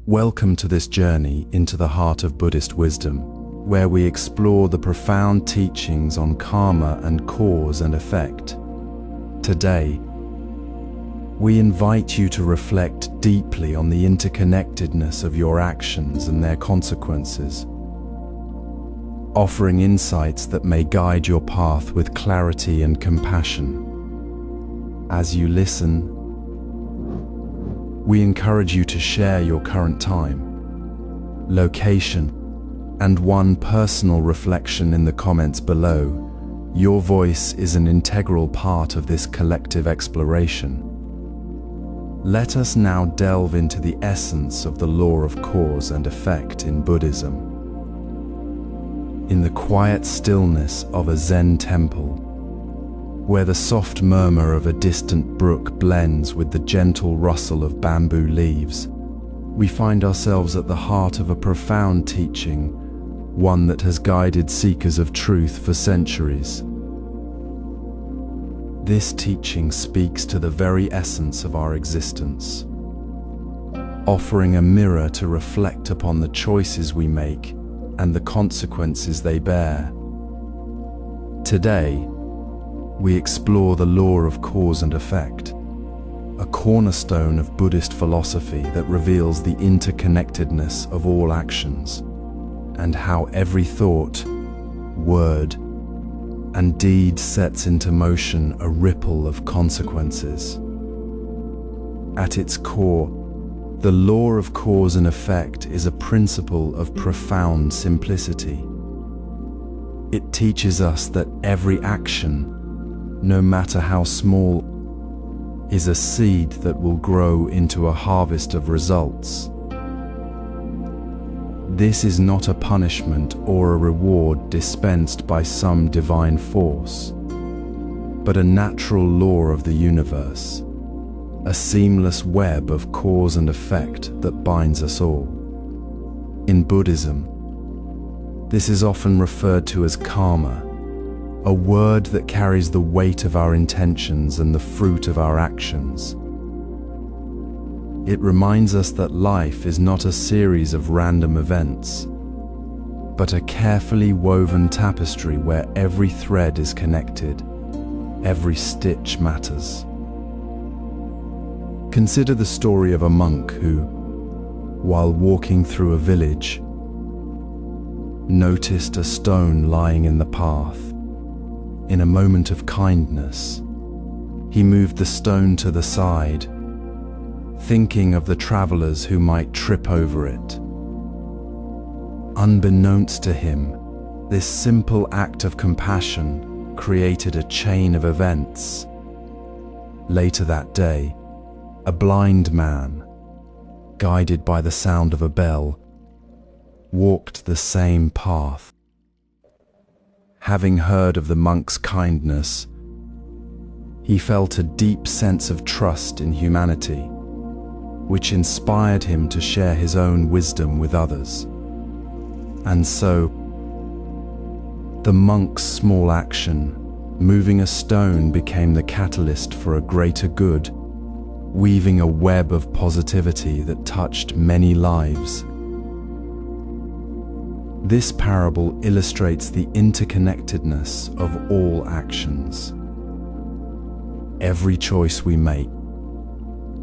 Welcome to this journey into the heart of Buddhist wisdom, where we explore the profound teachings on karma and cause and effect. Today, we invite you to reflect deeply on the interconnectedness of your actions and their consequences, offering insights that may guide your path with clarity and compassion. As you listen, we encourage you to share your current time, location, and one personal reflection in the comments below. Your voice is an integral part of this collective exploration. Let us now delve into the essence of the law of cause and effect in Buddhism. In the quiet stillness of a Zen temple, where the soft murmur of a distant brook blends with the gentle rustle of bamboo leaves, we find ourselves at the heart of a profound teaching, one that has guided seekers of truth for centuries. This teaching speaks to the very essence of our existence, offering a mirror to reflect upon the choices we make and the consequences they bear. Today, we explore the law of cause and effect, a cornerstone of Buddhist philosophy that reveals the interconnectedness of all actions, and how every thought, word, and deed sets into motion a ripple of consequences. At its core, the law of cause and effect is a principle of profound simplicity. It teaches us that every action, no matter how small, is a seed that will grow into a harvest of results. This is not a punishment or a reward dispensed by some divine force, but a natural law of the universe, a seamless web of cause and effect that binds us all. In Buddhism, this is often referred to as karma, a word that carries the weight of our intentions and the fruit of our actions. It reminds us that life is not a series of random events, but a carefully woven tapestry where every thread is connected, every stitch matters. Consider the story of a monk who, while walking through a village, noticed a stone lying in the path. In a moment of kindness, he moved the stone to the side, thinking of the travelers who might trip over it. Unbeknownst to him, this simple act of compassion created a chain of events. Later that day, a blind man, guided by the sound of a bell, walked the same path. Having heard of the monk's kindness, he felt a deep sense of trust in humanity, which inspired him to share his own wisdom with others. And so, the monk's small action, moving a stone, became the catalyst for a greater good, weaving a web of positivity that touched many lives. This parable illustrates the interconnectedness of all actions. Every choice we make,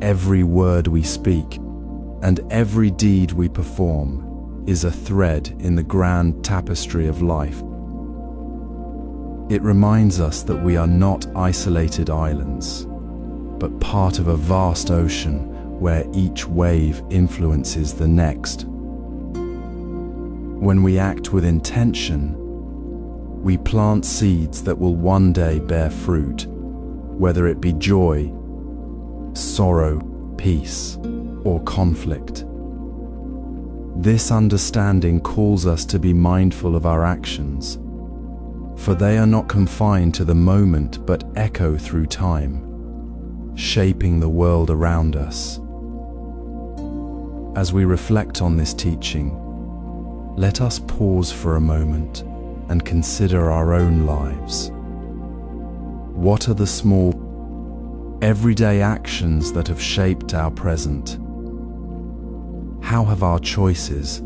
every word we speak, and every deed we perform is a thread in the grand tapestry of life. It reminds us that we are not isolated islands, but part of a vast ocean where each wave influences the next. When we act with intention, we plant seeds that will one day bear fruit, whether it be joy, sorrow, peace, or conflict. This understanding calls us to be mindful of our actions, for they are not confined to the moment but echo through time, shaping the world around us. As we reflect on this teaching, let us pause for a moment and consider our own lives. What are the small, everyday actions that have shaped our present? How have our choices,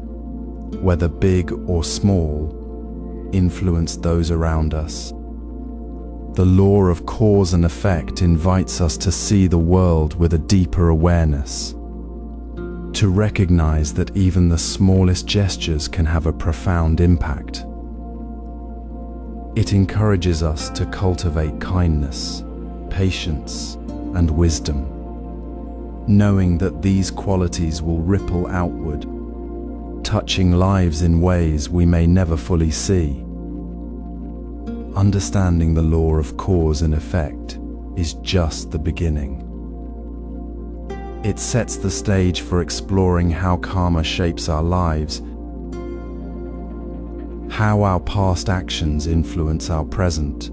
whether big or small, influenced those around us? The law of cause and effect invites us to see the world with a deeper awareness, to recognize that even the smallest gestures can have a profound impact. It encourages us to cultivate kindness, patience, and wisdom, knowing that these qualities will ripple outward, touching lives in ways we may never fully see. Understanding the law of cause and effect is just the beginning. It sets the stage for exploring how karma shapes our lives, how our past actions influence our present,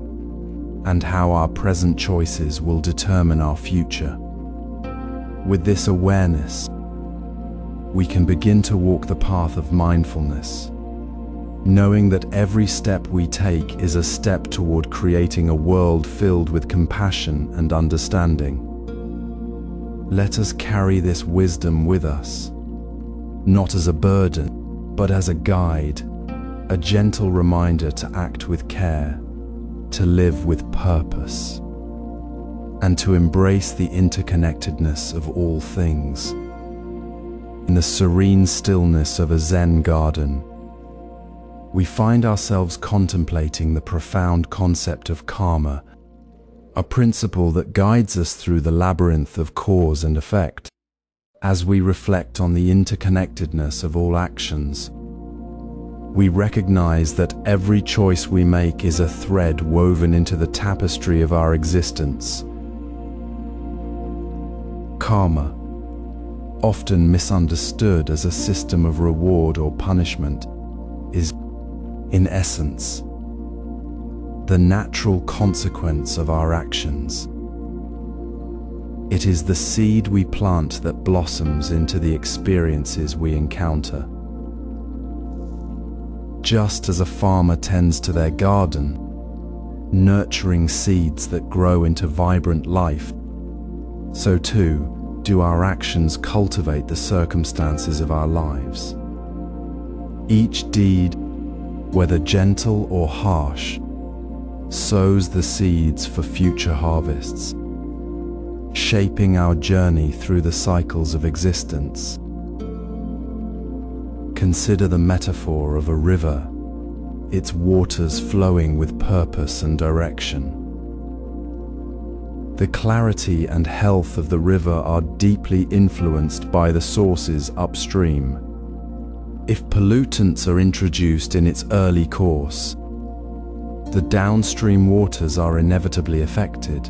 and how our present choices will determine our future. With this awareness, we can begin to walk the path of mindfulness, knowing that every step we take is a step toward creating a world filled with compassion and understanding. Let us carry this wisdom with us, not as a burden, but as a guide, a gentle reminder to act with care, to live with purpose, and to embrace the interconnectedness of all things. In the serene stillness of a Zen garden, we find ourselves contemplating the profound concept of karma, a principle that guides us through the labyrinth of cause and effect. As we reflect on the interconnectedness of all actions, we recognize that every choice we make is a thread woven into the tapestry of our existence. Karma, often misunderstood as a system of reward or punishment, is, in essence, the natural consequence of our actions. It is the seed we plant that blossoms into the experiences we encounter. Just as a farmer tends to their garden, nurturing seeds that grow into vibrant life, so too do our actions cultivate the circumstances of our lives. Each deed, whether gentle or harsh, sows the seeds for future harvests, shaping our journey through the cycles of existence. Consider the metaphor of a river, its waters flowing with purpose and direction. The clarity and health of the river are deeply influenced by the sources upstream. If pollutants are introduced in its early course, the downstream waters are inevitably affected,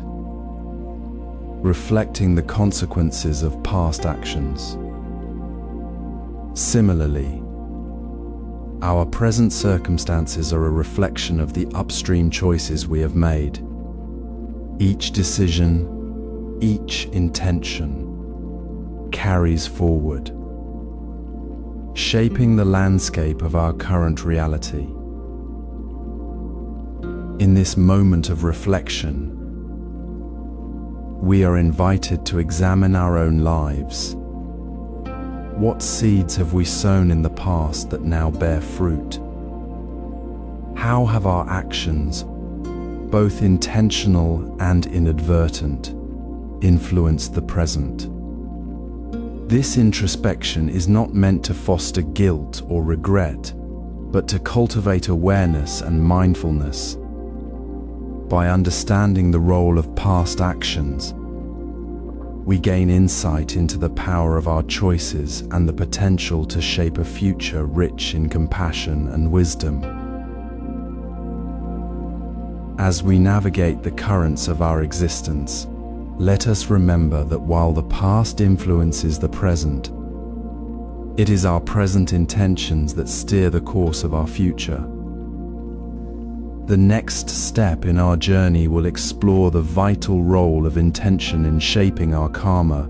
reflecting the consequences of past actions. Similarly, our present circumstances are a reflection of the upstream choices we have made. Each decision, each intention, carries forward, shaping the landscape of our current reality. In this moment of reflection, we are invited to examine our own lives. What seeds have we sown in the past that now bear fruit? How have our actions, both intentional and inadvertent, influenced the present? This introspection is not meant to foster guilt or regret, but to cultivate awareness and mindfulness. By understanding the role of past actions, we gain insight into the power of our choices and the potential to shape a future rich in compassion and wisdom. As we navigate the currents of our existence, let us remember that while the past influences the present, it is our present intentions that steer the course of our future. The next step in our journey will explore the vital role of intention in shaping our karma,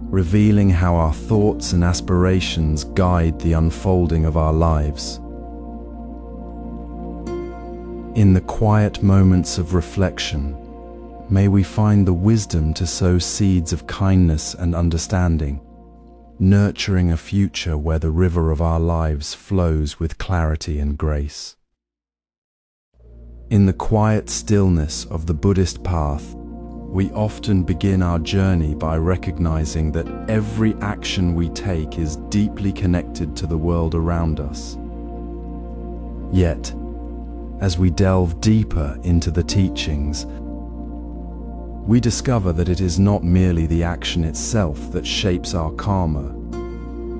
revealing how our thoughts and aspirations guide the unfolding of our lives. In the quiet moments of reflection, may we find the wisdom to sow seeds of kindness and understanding, nurturing a future where the river of our lives flows with clarity and grace. In the quiet stillness of the Buddhist path, we often begin our journey by recognizing that every action we take is deeply connected to the world around us. Yet, as we delve deeper into the teachings, we discover that it is not merely the action itself that shapes our karma,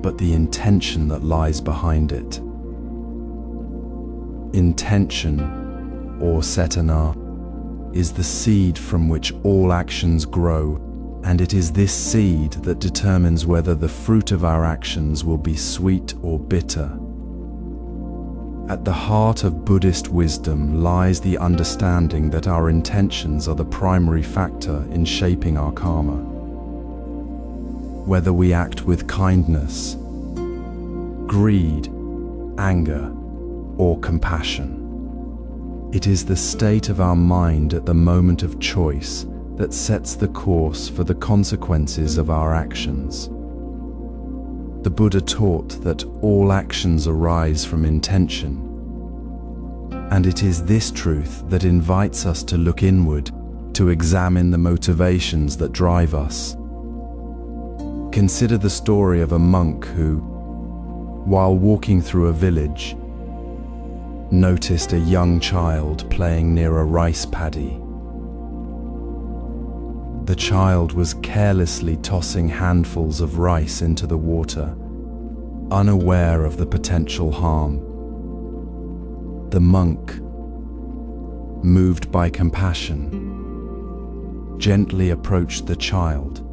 but the intention that lies behind it. Intention, or cetana, is the seed from which all actions grow, and it is this seed that determines whether the fruit of our actions will be sweet or bitter. At the heart of Buddhist wisdom lies the understanding that our intentions are the primary factor in shaping our karma. Whether we act with kindness, greed, anger, or compassion, it is the state of our mind at the moment of choice that sets the course for the consequences of our actions. The Buddha taught that all actions arise from intention, and it is this truth that invites us to look inward, to examine the motivations that drive us. Consider the story of a monk who, while walking through a village, noticed a young child playing near a rice paddy. The child was carelessly tossing handfuls of rice into the water, unaware of the potential harm. The monk, moved by compassion, gently approached the child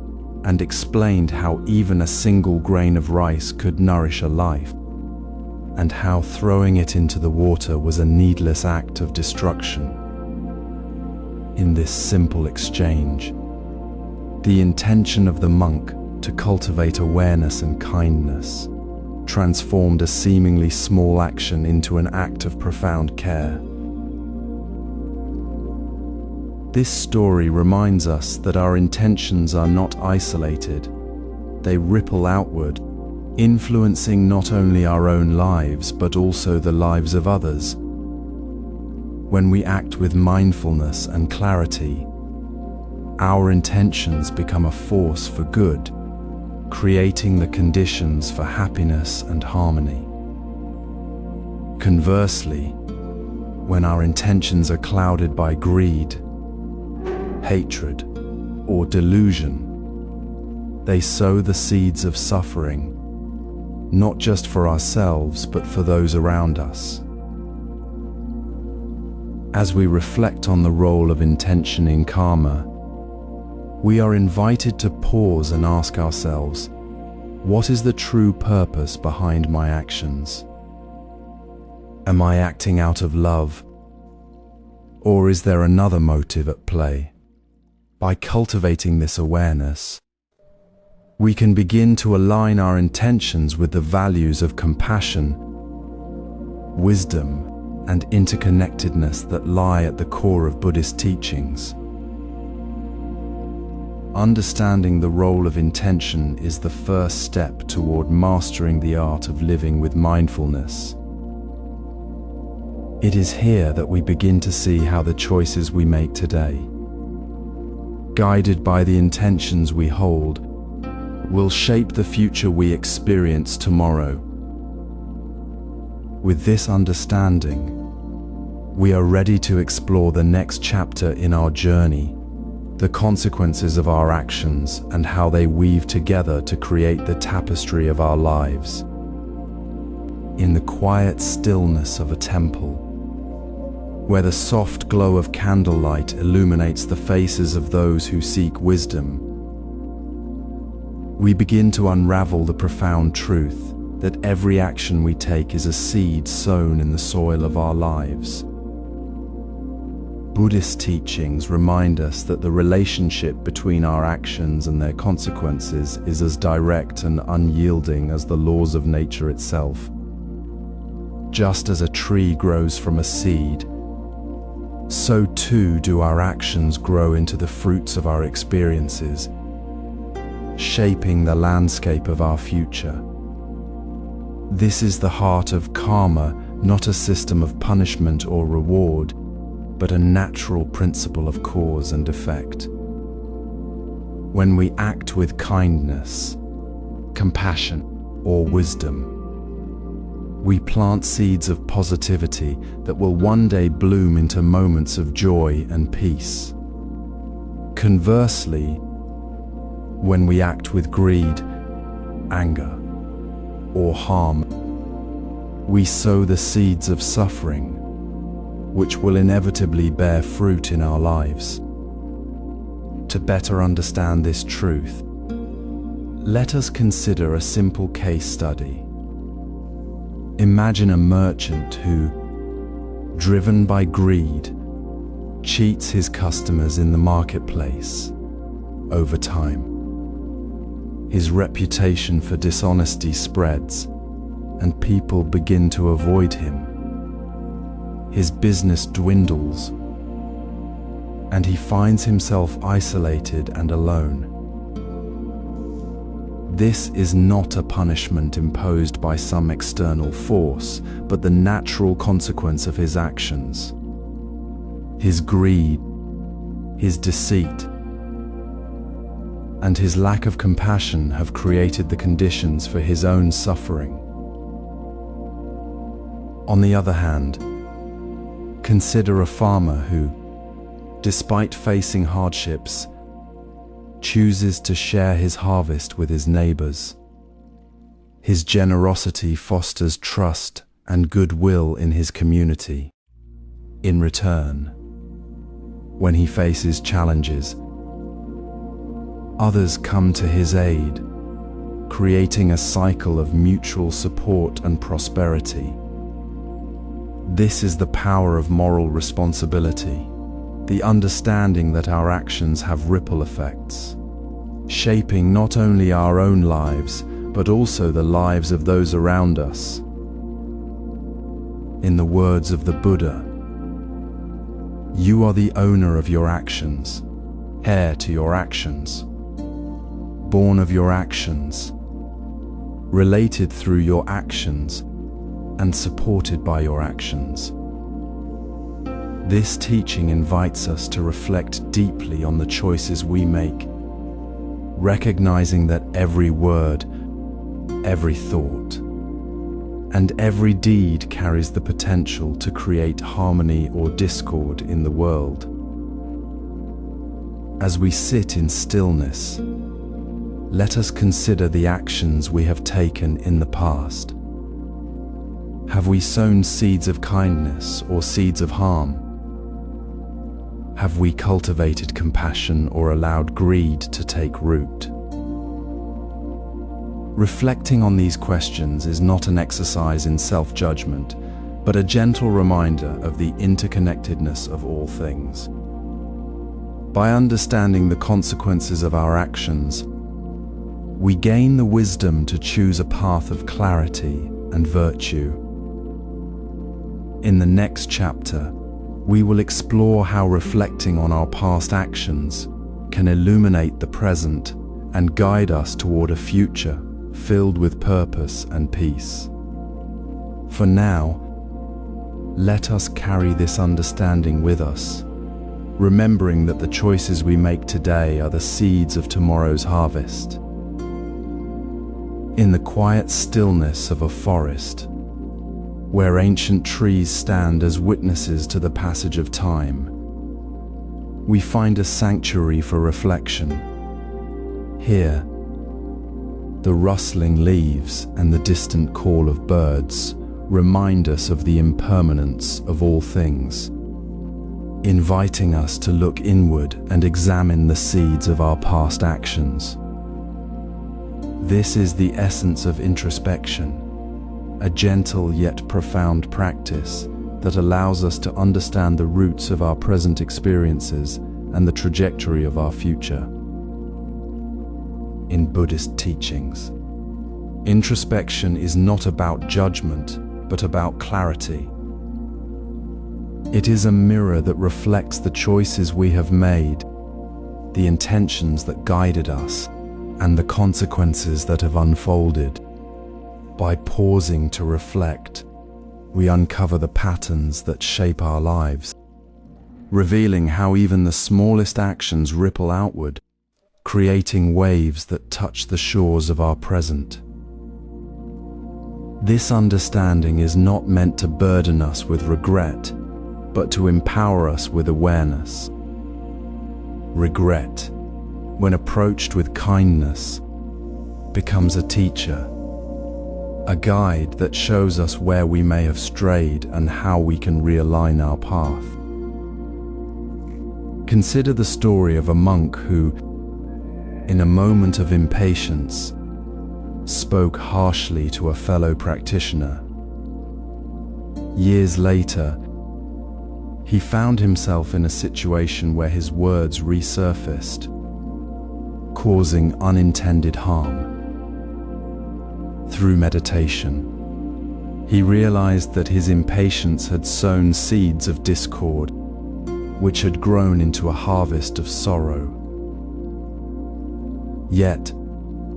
and explained how even a single grain of rice could nourish a life, and how throwing it into the water was a needless act of destruction. In this simple exchange, the intention of the monk to cultivate awareness and kindness transformed a seemingly small action into an act of profound care. This story reminds us that our intentions are not isolated. They ripple outward, influencing not only our own lives but also the lives of others. When we act with mindfulness and clarity, our intentions become a force for good, creating the conditions for happiness and harmony. Conversely, when our intentions are clouded by greed, hatred, or delusion, they sow the seeds of suffering, not just for ourselves but for those around us. As we reflect on the role of intention in karma, we are invited to pause and ask ourselves, what is the true purpose behind my actions? Am I acting out of love? Or is there another motive at play? By cultivating this awareness, we can begin to align our intentions with the values of compassion, wisdom, and interconnectedness that lie at the core of Buddhist teachings. Understanding the role of intention is the first step toward mastering the art of living with mindfulness. It is here that we begin to see how the choices we make today, guided by the intentions we hold, will shape the future we experience tomorrow. With this understanding, we are ready to explore the next chapter in our journey, the consequences of our actions and how they weave together to create the tapestry of our lives. In the quiet stillness of a temple, where the soft glow of candlelight illuminates the faces of those who seek wisdom, we begin to unravel the profound truth that every action we take is a seed sown in the soil of our lives. Buddhist teachings remind us that the relationship between our actions and their consequences is as direct and unyielding as the laws of nature itself. Just as a tree grows from a seed, so too do our actions grow into the fruits of our experiences. shaping the landscape of our future. This is the heart of karma, not a system of punishment or reward, but a natural principle of cause and effect. When we act with kindness, compassion, or wisdom, we plant seeds of positivity that will one day bloom into moments of joy and peace. Conversely, when we act with greed, anger, or harm, we sow the seeds of suffering, which will inevitably bear fruit in our lives. To better understand this truth, let us consider a simple case study. Imagine a merchant who, driven by greed, cheats his customers in the marketplace. Over time, his reputation for dishonesty spreads, and people begin to avoid him. His business dwindles, and he finds himself isolated and alone. This is not a punishment imposed by some external force, but the natural consequence of his actions. His greed, his deceit, and his lack of compassion have created the conditions for his own suffering. On the other hand, consider a farmer who, despite facing hardships, chooses to share his harvest with his neighbors. His generosity fosters trust and goodwill in his community. In return, when he faces challenges, others come to his aid, creating a cycle of mutual support and prosperity. This is the power of moral responsibility, the understanding that our actions have ripple effects, shaping not only our own lives, but also the lives of those around us. In the words of the Buddha, "You are the owner of your actions, heir to your actions, born of your actions, related through your actions, and supported by your actions." This teaching invites us to reflect deeply on the choices we make, recognizing that every word, every thought, and every deed carries the potential to create harmony or discord in the world. As we sit in stillness, let us consider the actions we have taken in the past. Have we sown seeds of kindness or seeds of harm? Have we cultivated compassion or allowed greed to take root? Reflecting on these questions is not an exercise in self-judgment, but a gentle reminder of the interconnectedness of all things. By understanding the consequences of our actions, we gain the wisdom to choose a path of clarity and virtue. In the next chapter, we will explore how reflecting on our past actions can illuminate the present and guide us toward a future filled with purpose and peace. For now, let us carry this understanding with us, remembering that the choices we make today are the seeds of tomorrow's harvest. In the quiet stillness of a forest, where ancient trees stand as witnesses to the passage of time, we find a sanctuary for reflection. Here, the rustling leaves and the distant call of birds remind us of the impermanence of all things, inviting us to look inward and examine the seeds of our past actions. This is the essence of introspection, a gentle yet profound practice that allows us to understand the roots of our present experiences and the trajectory of our future. In Buddhist teachings, introspection is not about judgment, but about clarity. It is a mirror that reflects the choices we have made, the intentions that guided us, and the consequences that have unfolded. By pausing to reflect, we uncover the patterns that shape our lives, revealing how even the smallest actions ripple outward, creating waves that touch the shores of our present. This understanding is not meant to burden us with regret, but to empower us with awareness. Regret, when approached with kindness, becomes a teacher, a guide that shows us where we may have strayed and how we can realign our path. Consider the story of a monk who, in a moment of impatience, spoke harshly to a fellow practitioner. Years later, he found himself in a situation where his words resurfaced, causing unintended harm. Through meditation, he realized that his impatience had sown seeds of discord, which had grown into a harvest of sorrow. Yet,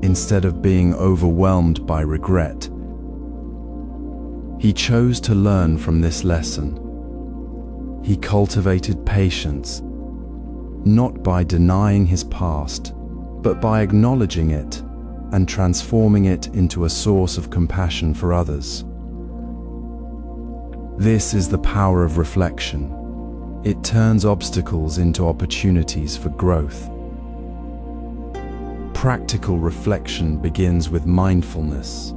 instead of being overwhelmed by regret, he chose to learn from this lesson. He cultivated patience, not by denying his past, but by acknowledging it and transforming it into a source of compassion for others. This is the power of reflection. It turns obstacles into opportunities for growth. Practical reflection begins with mindfulness.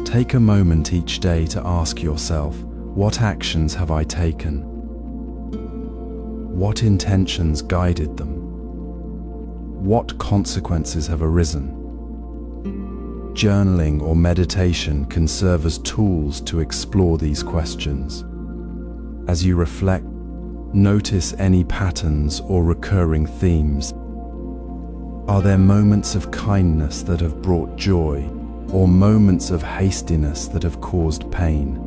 Take a moment each day to ask yourself, what actions have I taken? What intentions guided them? What consequences have arisen? Journaling or meditation can serve as tools to explore these questions. As you reflect, notice any patterns or recurring themes. Are there moments of kindness that have brought joy, or moments of hastiness that have caused pain?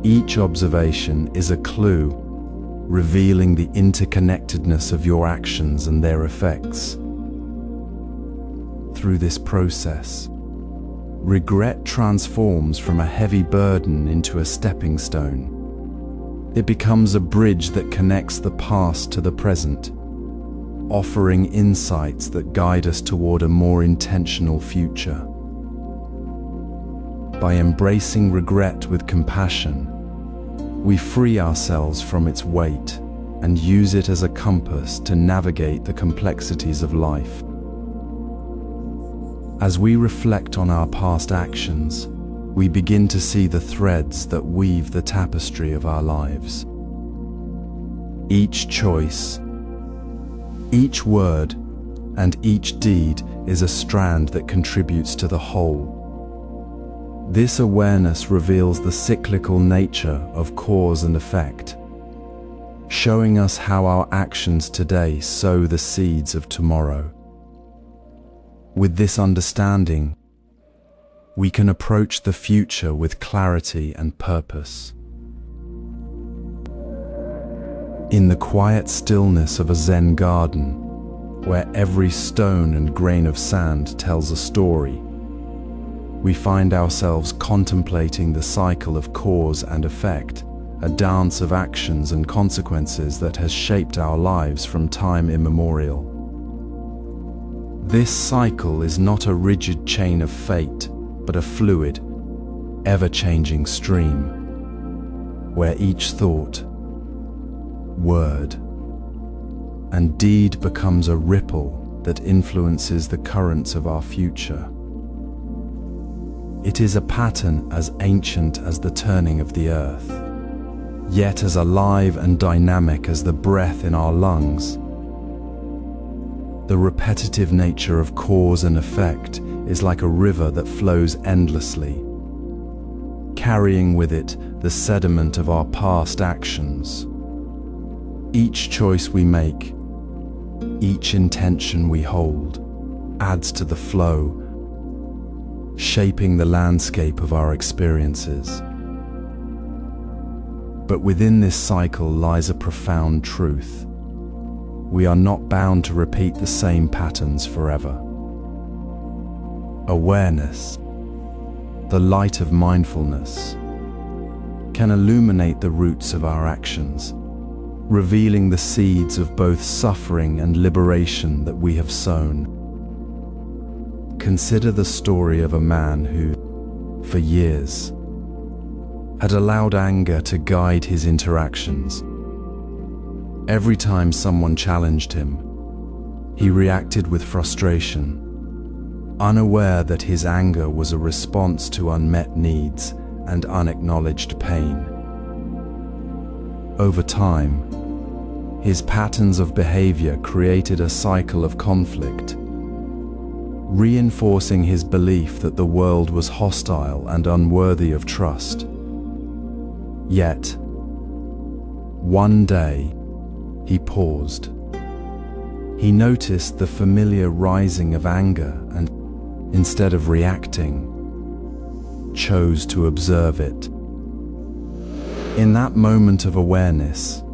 Each observation is a clue, revealing the interconnectedness of your actions and their effects. Through this process, regret transforms from a heavy burden into a stepping stone. It becomes a bridge that connects the past to the present, offering insights that guide us toward a more intentional future. By embracing regret with compassion, we free ourselves from its weight and use it as a compass to navigate the complexities of life. As we reflect on our past actions, we begin to see the threads that weave the tapestry of our lives. Each choice, each word, and each deed is a strand that contributes to the whole. This awareness reveals the cyclical nature of cause and effect, showing us how our actions today sow the seeds of tomorrow. With this understanding, we can approach the future with clarity and purpose. In the quiet stillness of a Zen garden, where every stone and grain of sand tells a story, we find ourselves contemplating the cycle of cause and effect, a dance of actions and consequences that has shaped our lives from time immemorial. This cycle is not a rigid chain of fate, but a fluid, ever-changing stream, where each thought, word, and deed becomes a ripple that influences the currents of our future. It is a pattern as ancient as the turning of the earth, yet as alive and dynamic as the breath in our lungs. The repetitive nature of cause and effect is like a river that flows endlessly, carrying with it the sediment of our past actions. Each choice we make, each intention we hold, adds to the flow, shaping the landscape of our experiences. But within this cycle lies a profound truth. we are not bound to repeat the same patterns forever. Awareness, the light of mindfulness, can illuminate the roots of our actions, revealing the seeds of both suffering and liberation that we have sown. Consider the story of a man who, for years, had allowed anger to guide his interactions. Every time someone challenged him, he reacted with frustration, unaware that his anger was a response to unmet needs and unacknowledged pain. Over time, his patterns of behavior created a cycle of conflict, reinforcing his belief that the world was hostile and unworthy of trust. Yet, one day, he paused. He noticed the familiar rising of anger and, instead of reacting, chose to observe it. In that moment of awareness,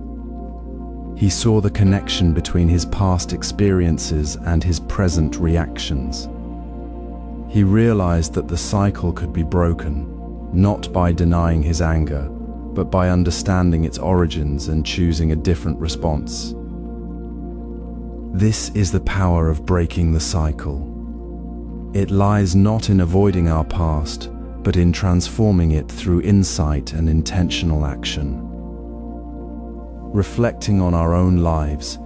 he saw the connection between his past experiences and his present reactions. He realized that the cycle could be broken, not by denying his anger, but by understanding its origins and choosing a different response. This is the power of breaking the cycle. It lies not in avoiding our past, but in transforming it through insight and intentional action. Reflecting on our own lives,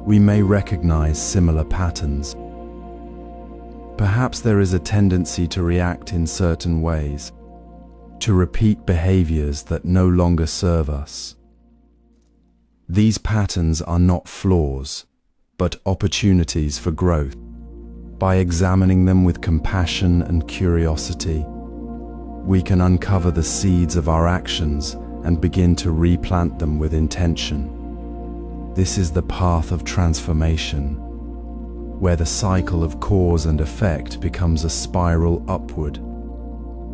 we may recognize similar patterns. Perhaps there is a tendency to react in certain ways, to repeat behaviors that no longer serve us. These patterns are not flaws, but opportunities for growth. By examining them with compassion and curiosity, we can uncover the seeds of our actions and begin to replant them with intention. This is the path of transformation, where the cycle of cause and effect becomes a spiral upward,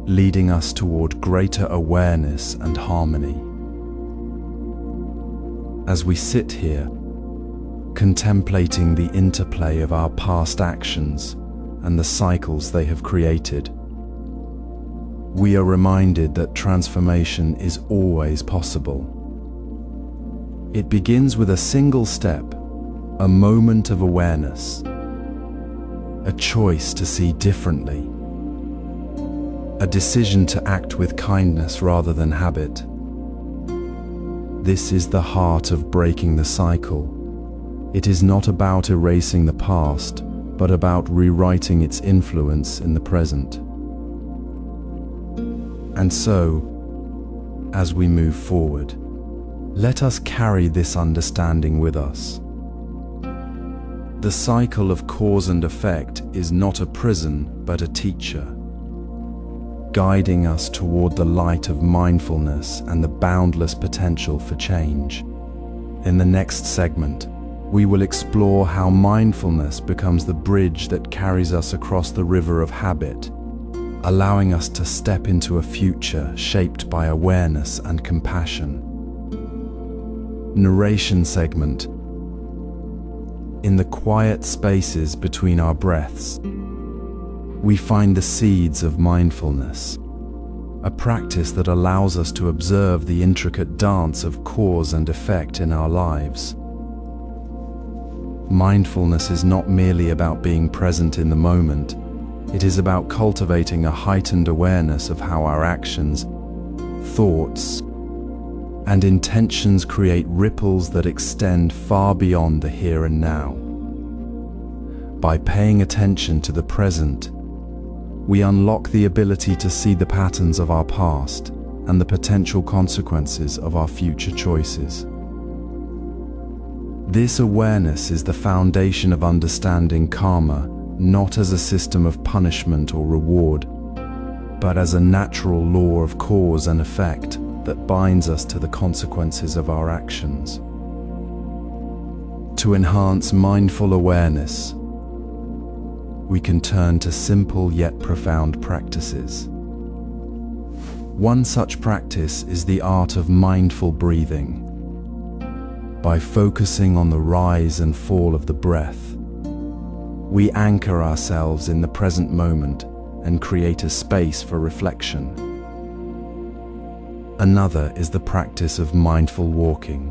leading us toward greater awareness and harmony. As we sit here, contemplating the interplay of our past actions and the cycles they have created, we are reminded that transformation is always possible. It begins with a single step, a moment of awareness, a choice to see differently, a decision to act with kindness rather than habit. This is the heart of breaking the cycle. It is not about erasing the past, but about rewriting its influence in the present. And so, as we move forward, let us carry this understanding with us. The cycle of cause and effect is not a prison, but a teacher, guiding us toward the light of mindfulness and the boundless potential for change. In the next segment, we will explore how mindfulness becomes the bridge that carries us across the river of habit, allowing us to step into a future shaped by awareness and compassion. Narration segment. In the quiet spaces between our breaths, we find the seeds of mindfulness, a practice that allows us to observe the intricate dance of cause and effect in our lives. Mindfulness is not merely about being present in the moment. It is about cultivating a heightened awareness of how our actions, thoughts, and intentions create ripples that extend far beyond the here and now. By paying attention to the present, we unlock the ability to see the patterns of our past and the potential consequences of our future choices. This awareness is the foundation of understanding karma, not as a system of punishment or reward, but as a natural law of cause and effect that binds us to the consequences of our actions. To enhance mindful awareness, we can turn to simple yet profound practices. One such practice is the art of mindful breathing. By focusing on the rise and fall of the breath, we anchor ourselves in the present moment and create a space for reflection. Another is the practice of mindful walking,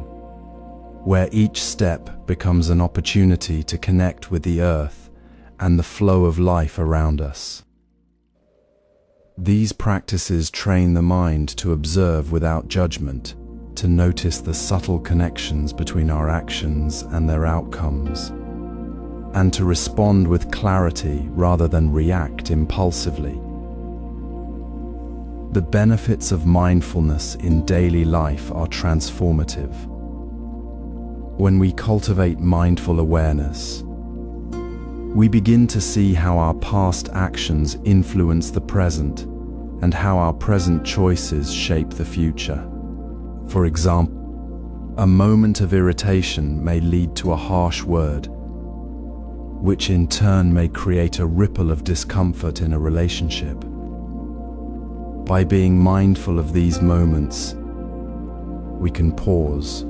where each step becomes an opportunity to connect with the earth and the flow of life around us. These practices train the mind to observe without judgment, to notice the subtle connections between our actions and their outcomes, and to respond with clarity rather than react impulsively. The benefits of mindfulness in daily life are transformative. When we cultivate mindful awareness, we begin to see how our past actions influence the present and how our present choices shape the future. For example, a moment of irritation may lead to a harsh word, which in turn may create a ripple of discomfort in a relationship. By being mindful of these moments, we can pause,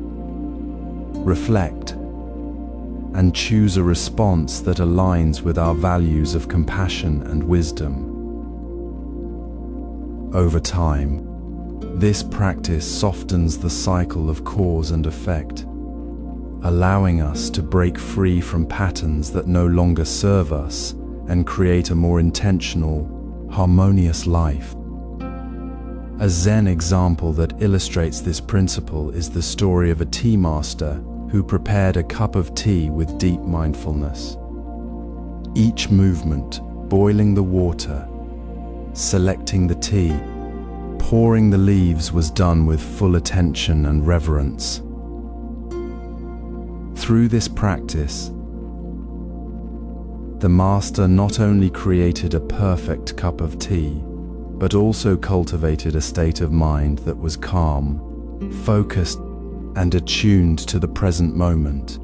reflect, and choose a response that aligns with our values of compassion and wisdom. Over time, this practice softens the cycle of cause and effect, allowing us to break free from patterns that no longer serve us and create a more intentional, harmonious life. A Zen example that illustrates this principle is the story of a tea master who prepared a cup of tea with deep mindfulness. Each movement, boiling the water, selecting the tea, pouring the leaves, was done with full attention and reverence. Through this practice, the master not only created a perfect cup of tea, but also cultivated a state of mind that was calm, focused, and attuned to the present moment.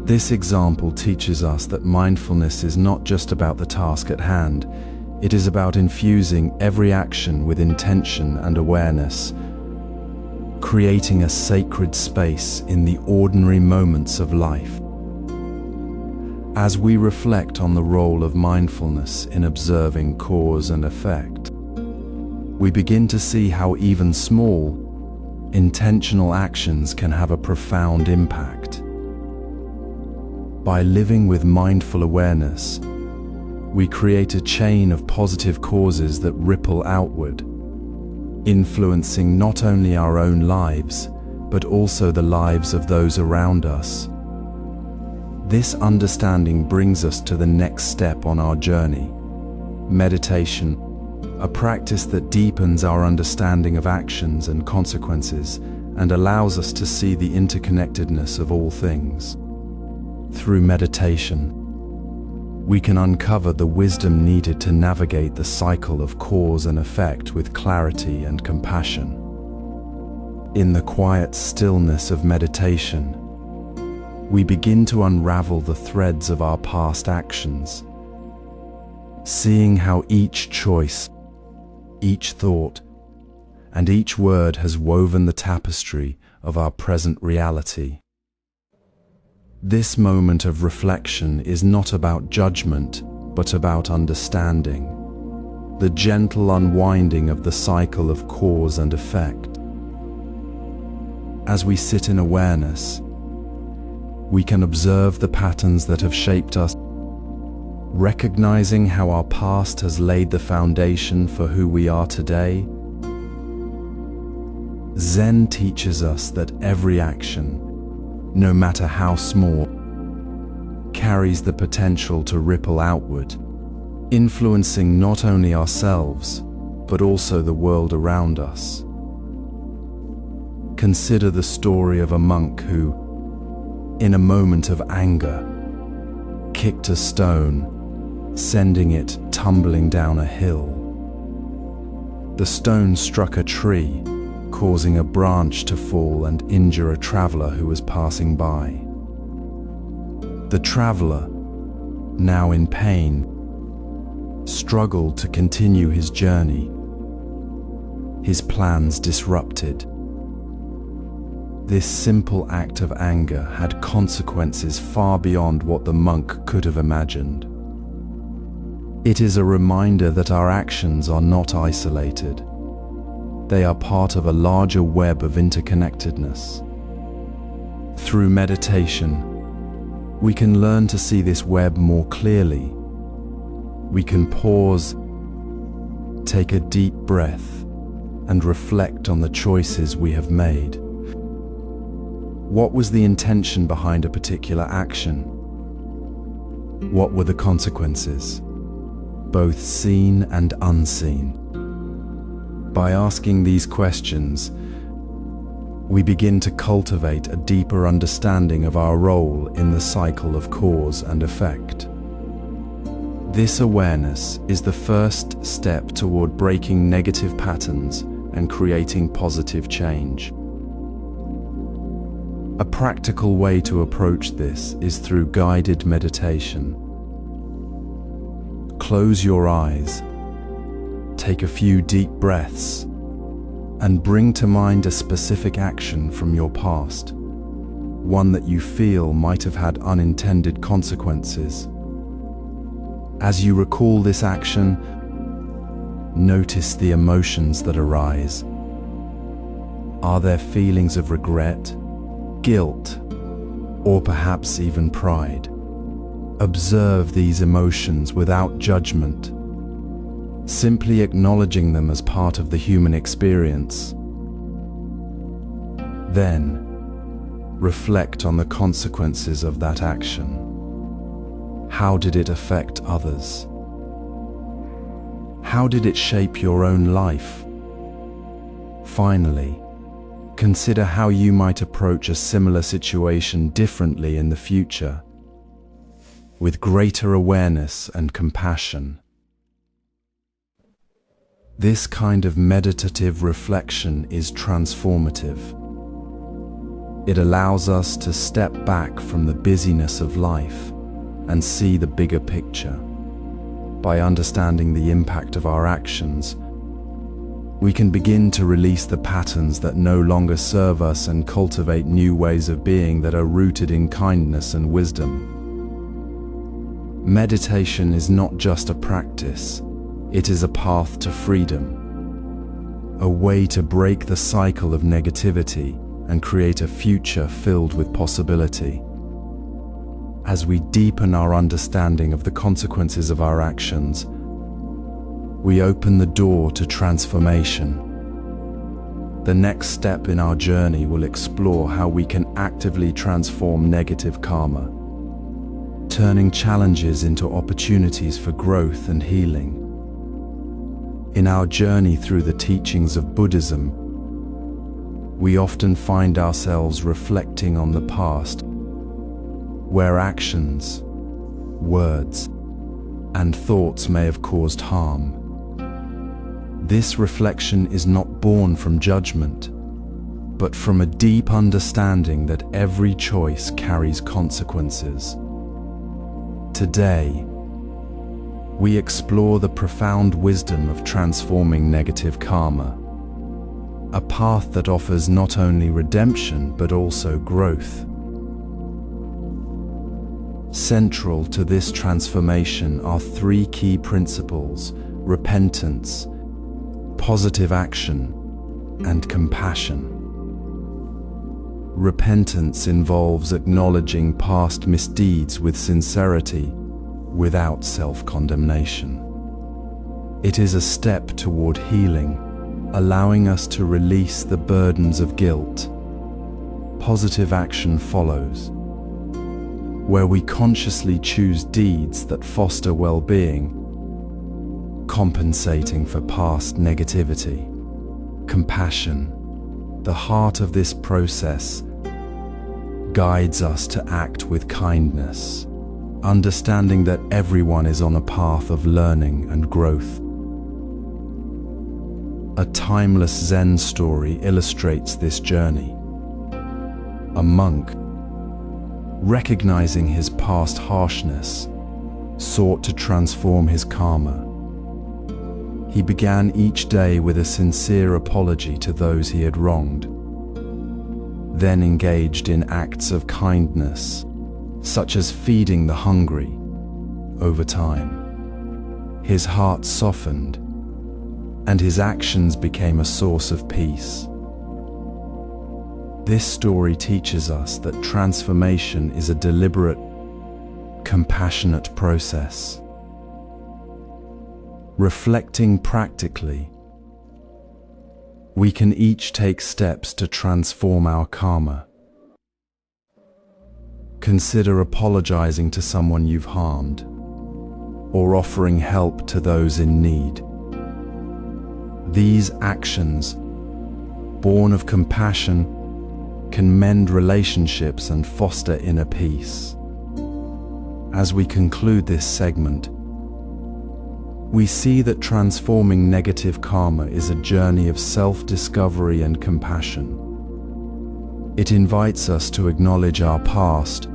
This example teaches us that mindfulness is not just about the task at hand. It is about infusing every action with intention and awareness, creating a sacred space in the ordinary moments of life. As we reflect on the role of mindfulness in observing cause and effect, we begin to see how even small, intentional actions can have a profound impact. By living with mindful awareness, we create a chain of positive causes that ripple outward, influencing not only our own lives, but also the lives of those around us. This understanding brings us to the next step on our journey: meditation, a practice that deepens our understanding of actions and consequences and allows us to see the interconnectedness of all things. Through meditation, we can uncover the wisdom needed to navigate the cycle of cause and effect with clarity and compassion. In the quiet stillness of meditation, we begin to unravel the threads of our past actions, seeing how each choice, each thought, and each word has woven the tapestry of our present reality. This moment of reflection is not about judgment, but about understanding, the gentle unwinding of the cycle of cause and effect. As we sit in awareness, we can observe the patterns that have shaped us, recognizing how our past has laid the foundation for who we are today. Zen teaches us that every action, no matter how small, carries the potential to ripple outward, influencing not only ourselves, but also the world around us. Consider the story of a monk who, in a moment of anger, kicked a stone, sending it tumbling down a hill. The stone struck a tree, causing a branch to fall and injure a traveler who was passing by. The traveler, now in pain, struggled to continue his journey, his plans disrupted. This simple act of anger had consequences far beyond what the monk could have imagined. It is a reminder that our actions are not isolated. They are part of a larger web of interconnectedness. Through meditation, we can learn to see this web more clearly. We can pause, take a deep breath, and reflect on the choices we have made. What was the intention behind a particular action? What were the consequences, both seen and unseen? By asking these questions, we begin to cultivate a deeper understanding of our role in the cycle of cause and effect. This awareness is the first step toward breaking negative patterns and creating positive change. A practical way to approach this is through guided meditation. Close your eyes, take a few deep breaths, and bring to mind a specific action from your past, one that you feel might have had unintended consequences. As you recall this action, notice the emotions that arise. Are there feelings of regret, guilt, or perhaps even pride? Observe these emotions without judgment, simply acknowledging them as part of the human experience. Then, reflect on the consequences of that action. How did it affect others? How did it shape your own life? Finally, consider how you might approach a similar situation differently in the future, with greater awareness and compassion. This kind of meditative reflection is transformative. It allows us to step back from the busyness of life and see the bigger picture. By understanding the impact of our actions, we can begin to release the patterns that no longer serve us and cultivate new ways of being that are rooted in kindness and wisdom. Meditation is not just a practice, it is a path to freedom, a way to break the cycle of negativity and create a future filled with possibility. As we deepen our understanding of the consequences of our actions, we open the door to transformation. The next step in our journey will explore how we can actively transform negative karma, turning challenges into opportunities for growth and healing. In our journey through the teachings of Buddhism, we often find ourselves reflecting on the past, where actions, words, and thoughts may have caused harm. This reflection is not born from judgment, but from a deep understanding that every choice carries consequences. Today, we explore the profound wisdom of transforming negative karma, a path that offers not only redemption but also growth. Central to this transformation are three key principles: repentance, positive action, and compassion. Repentance involves acknowledging past misdeeds with sincerity, without self-condemnation. It is a step toward healing, allowing us to release the burdens of guilt. Positive action follows, where we consciously choose deeds that foster well-being, compensating for past negativity. Compassion, the heart of this process, guides us to act with kindness, understanding that everyone is on a path of learning and growth. A timeless Zen story illustrates this journey. A monk, recognizing his past harshness, sought to transform his karma. He began each day with a sincere apology to those he had wronged. then engaged in acts of kindness, such as feeding the hungry. Over time, his heart softened, and his actions became a source of peace. This story teaches us that transformation is a deliberate, compassionate process. Reflecting practically, we can each take steps to transform our karma. Consider apologizing to someone you've harmed, or offering help to those in need. These actions, born of compassion, can mend relationships and foster inner peace. As we conclude this segment, we see that transforming negative karma is a journey of self-discovery and compassion. It invites us to acknowledge our past,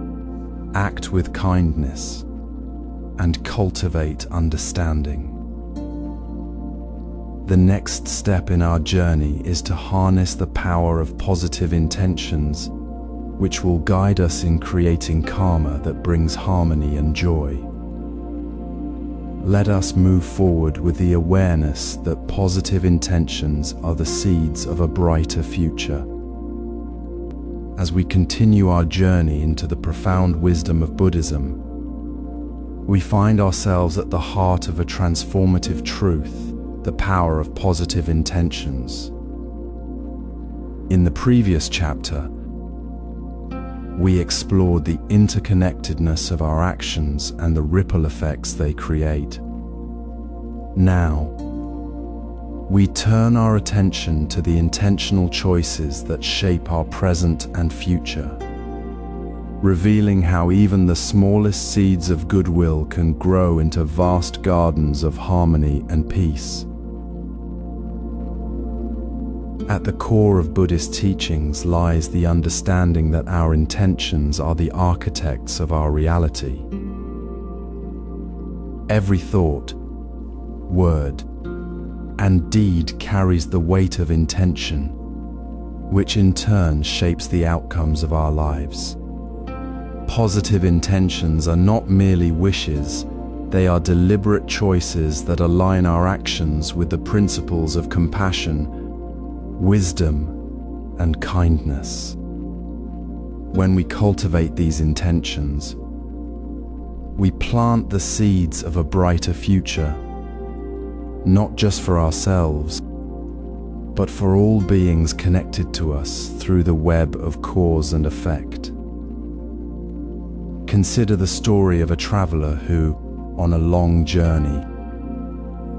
act with kindness, and cultivate understanding. The next step in our journey is to harness the power of positive intentions, which will guide us in creating karma that brings harmony and joy. Let us move forward with the awareness that positive intentions are the seeds of a brighter future. As we continue our journey into the profound wisdom of Buddhism, we find ourselves at the heart of a transformative truth, the power of positive intentions. In the previous chapter, we explored the interconnectedness of our actions and the ripple effects they create. Now, we turn our attention to the intentional choices that shape our present and future, revealing how even the smallest seeds of goodwill can grow into vast gardens of harmony and peace. At the core of Buddhist teachings lies the understanding that our intentions are the architects of our reality. Every thought, word, and deed carries the weight of intention, which in turn shapes the outcomes of our lives. Positive intentions are not merely wishes, they are deliberate choices that align our actions with the principles of compassion, wisdom, and kindness. When we cultivate these intentions, we plant the seeds of a brighter future, not just for ourselves, but for all beings connected to us through the web of cause and effect. Consider the story of a traveler who, on a long journey,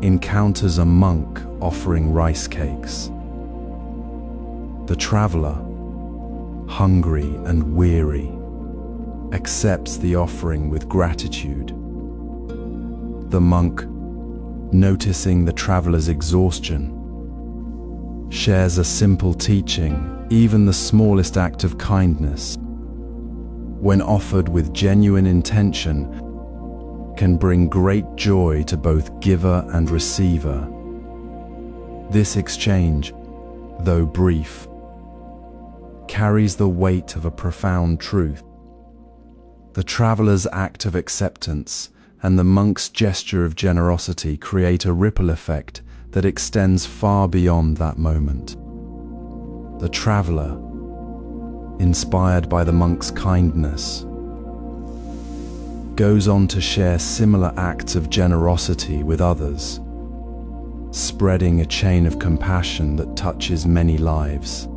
encounters a monk offering rice cakes. The traveler, hungry and weary, accepts the offering with gratitude. The monk, noticing the traveler's exhaustion, shares a simple teaching: even the smallest act of kindness, when offered with genuine intention, can bring great joy to both giver and receiver. This exchange, though brief, carries the weight of a profound truth. The traveler's act of acceptance and the monk's gesture of generosity create a ripple effect that extends far beyond that moment. The traveler, inspired by the monk's kindness, goes on to share similar acts of generosity with others, spreading a chain of compassion that touches many lives.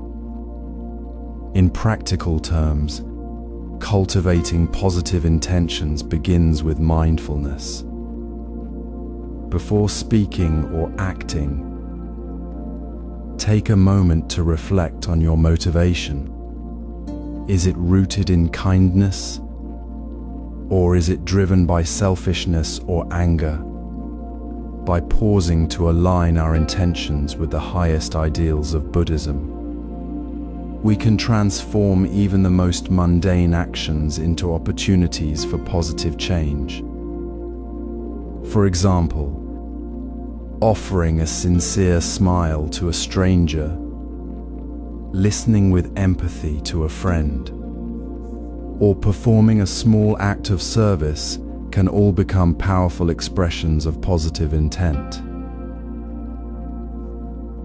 In practical terms, cultivating positive intentions begins with mindfulness. Before speaking or acting, take a moment to reflect on your motivation. Is it rooted in kindness? Or is it driven by selfishness or anger? By pausing to align our intentions with the highest ideals of Buddhism, we can transform even the most mundane actions into opportunities for positive change. For example, offering a sincere smile to a stranger, listening with empathy to a friend, or performing a small act of service can all become powerful expressions of positive intent.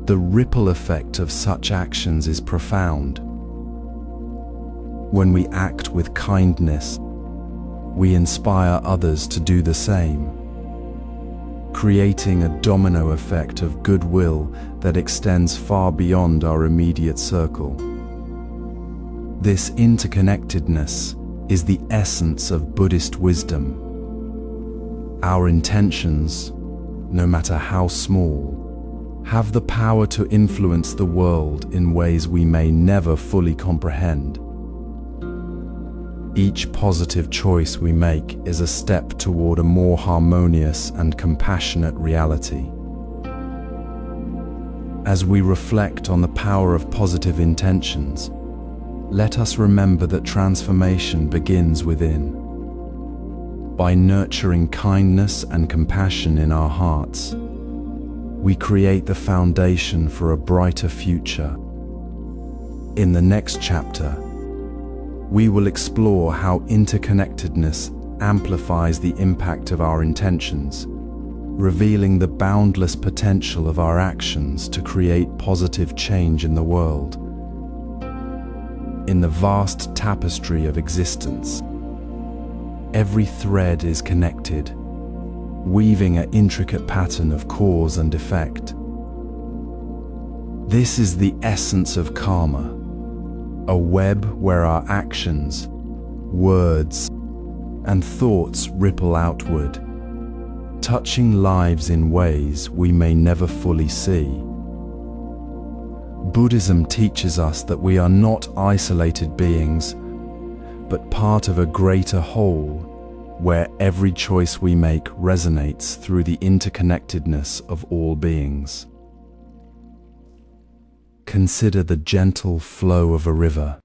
The ripple effect of such actions is profound. When we act with kindness, we inspire others to do the same, creating a domino effect of goodwill that extends far beyond our immediate circle. This interconnectedness is the essence of Buddhist wisdom. Our intentions, no matter how small, have the power to influence the world in ways we may never fully comprehend. Each positive choice we make is a step toward a more harmonious and compassionate reality. As we reflect on the power of positive intentions, let us remember that transformation begins within. By nurturing kindness and compassion in our hearts, we create the foundation for a brighter future. In the next chapter, we will explore how interconnectedness amplifies the impact of our intentions, revealing the boundless potential of our actions to create positive change in the world. In the vast tapestry of existence, every thread is connected, weaving an intricate pattern of cause and effect. This is the essence of karma, a web where our actions, words, and thoughts ripple outward, touching lives in ways we may never fully see. Buddhism teaches us that we are not isolated beings, but part of a greater whole, where every choice we make resonates through the interconnectedness of all beings. Consider the gentle flow of a river.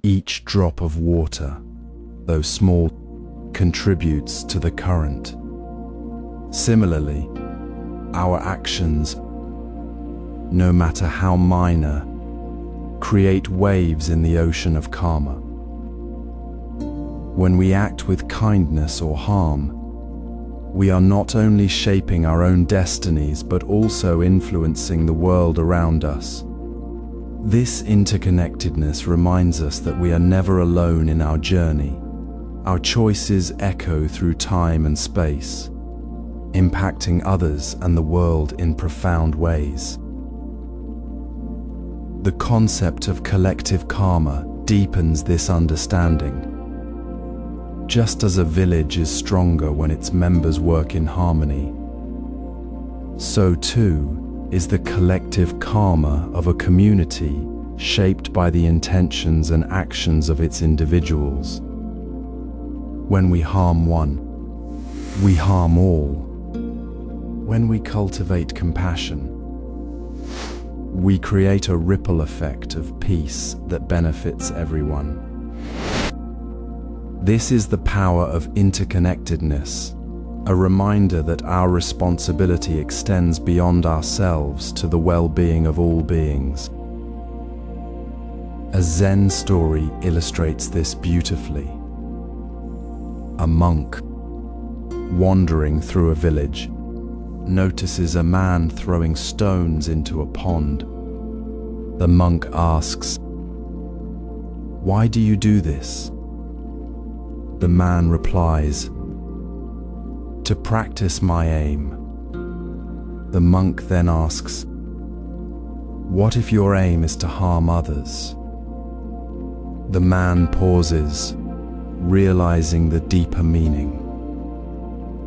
Each drop of water, though small, contributes to the current. Similarly, our actions, no matter how minor, create waves in the ocean of karma. When we act with kindness or harm, we are not only shaping our own destinies but also influencing the world around us. This interconnectedness reminds us that we are never alone in our journey. Our choices echo through time and space, impacting others and the world in profound ways. The concept of collective karma deepens this understanding. Just as a village is stronger when its members work in harmony, so too is the collective karma of a community shaped by the intentions and actions of its individuals. When we harm one, we harm all. When we cultivate compassion, we create a ripple effect of peace that benefits everyone. This is the power of interconnectedness, a reminder that our responsibility extends beyond ourselves to the well-being of all beings. A Zen story illustrates this beautifully. A monk, wandering through a village, notices a man throwing stones into a pond. The monk asks, "Why do you do this?" The man replies, "To practice my aim." The monk then asks, "What if your aim is to harm others?" The man pauses, realizing the deeper meaning.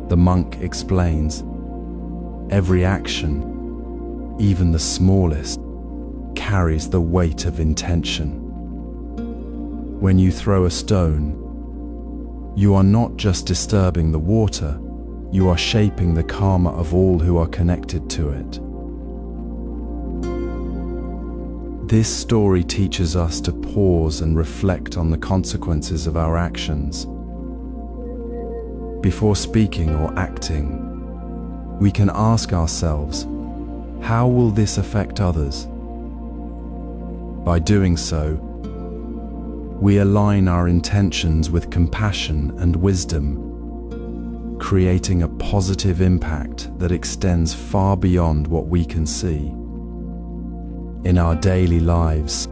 The monk explains, "Every action, even the smallest, carries the weight of intention. When you throw a stone, you are not just disturbing the water, you are shaping the karma of all who are connected to it." This story teaches us to pause and reflect on the consequences of our actions. Before speaking or acting, we can ask ourselves, how will this affect others? By doing so, we align our intentions with compassion and wisdom, creating a positive impact that extends far beyond what we can see. In our daily lives,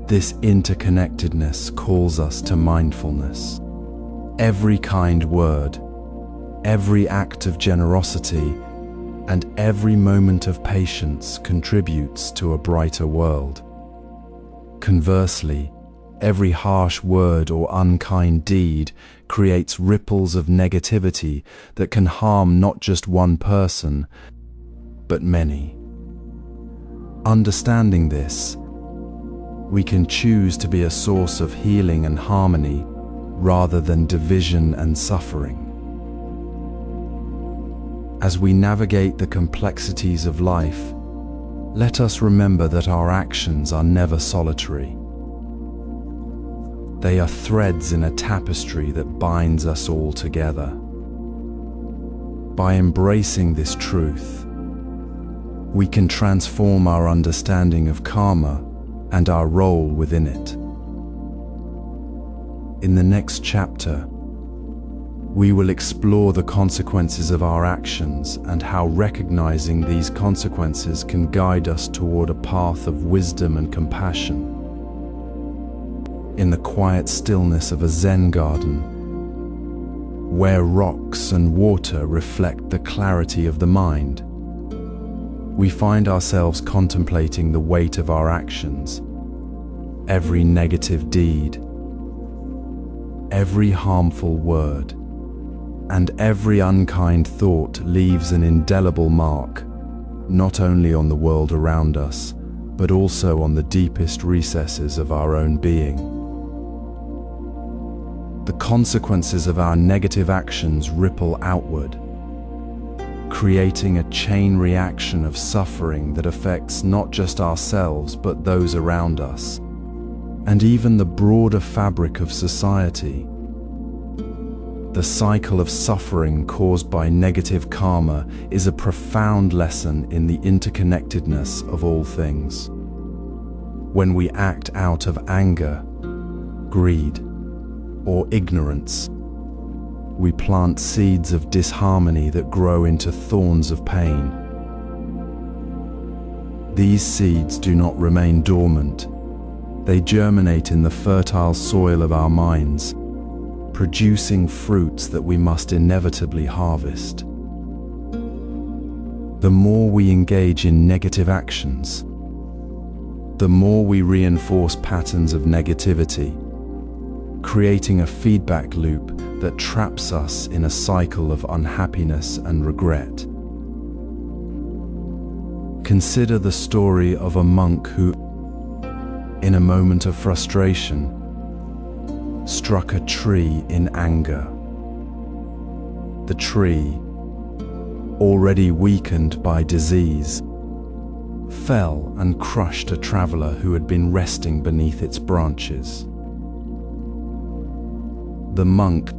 this interconnectedness calls us to mindfulness. Every kind word, every act of generosity, and every moment of patience contributes to a brighter world. Conversely, every harsh word or unkind deed creates ripples of negativity that can harm not just one person, but many. Understanding this, we can choose to be a source of healing and harmony rather than division and suffering. As we navigate the complexities of life, let us remember that our actions are never solitary. They are threads in a tapestry that binds us all together. By embracing this truth, we can transform our understanding of karma and our role within it. In the next chapter, we will explore the consequences of our actions and how recognizing these consequences can guide us toward a path of wisdom and compassion. In the quiet stillness of a Zen garden, where rocks and water reflect the clarity of the mind, we find ourselves contemplating the weight of our actions. Every negative deed, every harmful word, and every unkind thought leaves an indelible mark, not only on the world around us, but also on the deepest recesses of our own being. The consequences of our negative actions ripple outward, creating a chain reaction of suffering that affects not just ourselves but those around us, and even the broader fabric of society. The cycle of suffering caused by negative karma is a profound lesson in the interconnectedness of all things. When we act out of anger, greed, or ignorance, we plant seeds of disharmony that grow into thorns of pain. These seeds do not remain dormant. They germinate in the fertile soil of our minds, producing fruits that we must inevitably harvest. The more we engage in negative actions, the more we reinforce patterns of negativity, creating a feedback loop that traps us in a cycle of unhappiness and regret. Consider the story of a monk who, in a moment of frustration, struck a tree in anger. The tree, already weakened by disease, fell and crushed a traveler who had been resting beneath its branches. The monk,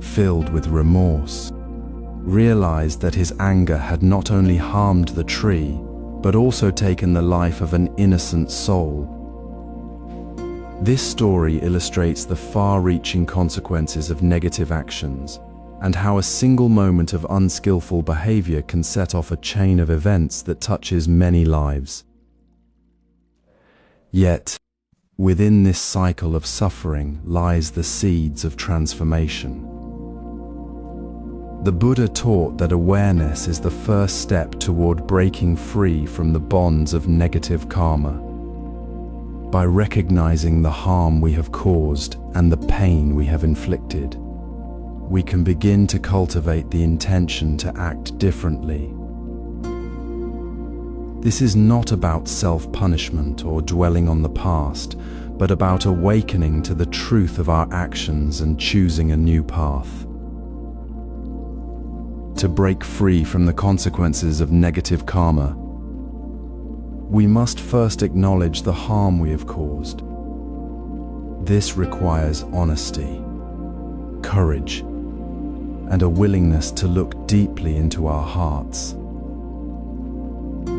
filled with remorse, realized that his anger had not only harmed the tree, but also taken the life of an innocent soul. This story illustrates the far-reaching consequences of negative actions and how a single moment of unskillful behavior can set off a chain of events that touches many lives. Yet, within this cycle of suffering lies the seeds of transformation. The Buddha taught that awareness is the first step toward breaking free from the bonds of negative karma. By recognizing the harm we have caused and the pain we have inflicted, we can begin to cultivate the intention to act differently. This is not about self-punishment or dwelling on the past, but about awakening to the truth of our actions and choosing a new path. To break free from the consequences of negative karma, we must first acknowledge the harm we have caused. This requires honesty, courage, and a willingness to look deeply into our hearts.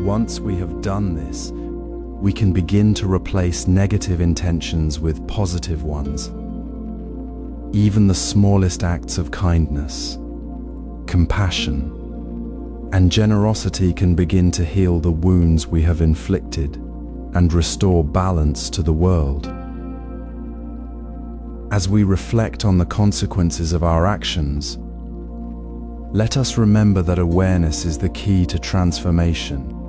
Once we have done this, we can begin to replace negative intentions with positive ones. Even the smallest acts of kindness, compassion, and generosity can begin to heal the wounds we have inflicted and restore balance to the world. As we reflect on the consequences of our actions, let us remember that awareness is the key to transformation.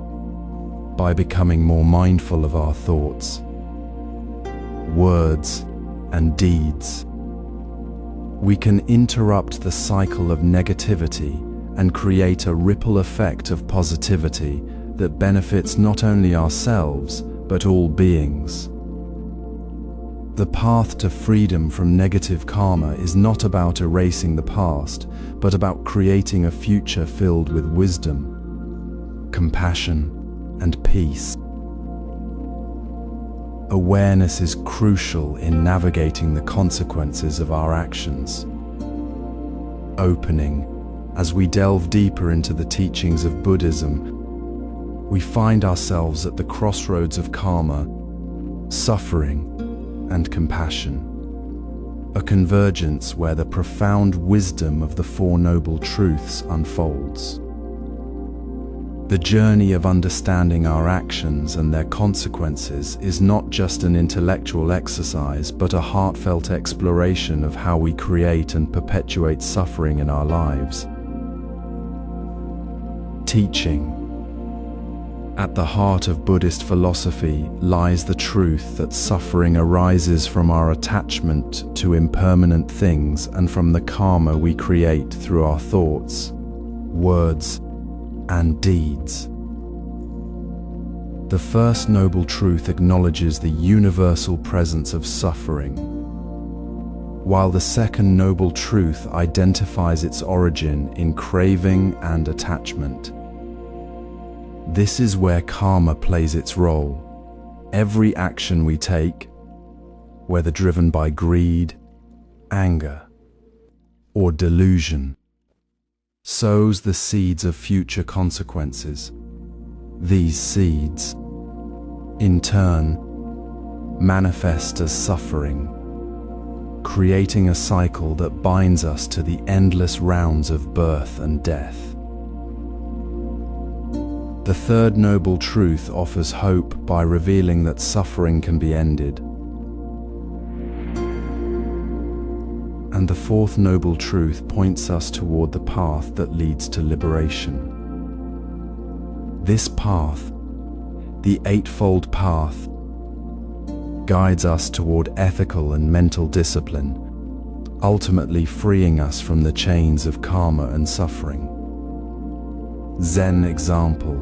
By becoming more mindful of our thoughts, words, and deeds, we can interrupt the cycle of negativity and create a ripple effect of positivity that benefits not only ourselves, but all beings. The path to freedom from negative karma is not about erasing the past, but about creating a future filled with wisdom, compassion, and peace. Awareness is crucial in navigating the consequences of our actions. Opening, as we delve deeper into the teachings of Buddhism, we find ourselves at the crossroads of karma, suffering, and compassion, a convergence where the profound wisdom of the Four Noble Truths unfolds. The journey of understanding our actions and their consequences is not just an intellectual exercise, but a heartfelt exploration of how we create and perpetuate suffering in our lives. Teaching. At the heart of Buddhist philosophy lies the truth that suffering arises from our attachment to impermanent things and from the karma we create through our thoughts, words, and deeds. The first noble truth acknowledges the universal presence of suffering, while the second noble truth identifies its origin in craving and attachment. This is where karma plays its role. Every action we take, whether driven by greed, anger, or delusion, sows the seeds of future consequences. These seeds, in turn, manifest as suffering, creating a cycle that binds us to the endless rounds of birth and death. The third noble truth offers hope by revealing that suffering can be ended. And the fourth noble truth points us toward the path that leads to liberation. This path, the Eightfold Path, guides us toward ethical and mental discipline, ultimately freeing us from the chains of karma and suffering. Zen example.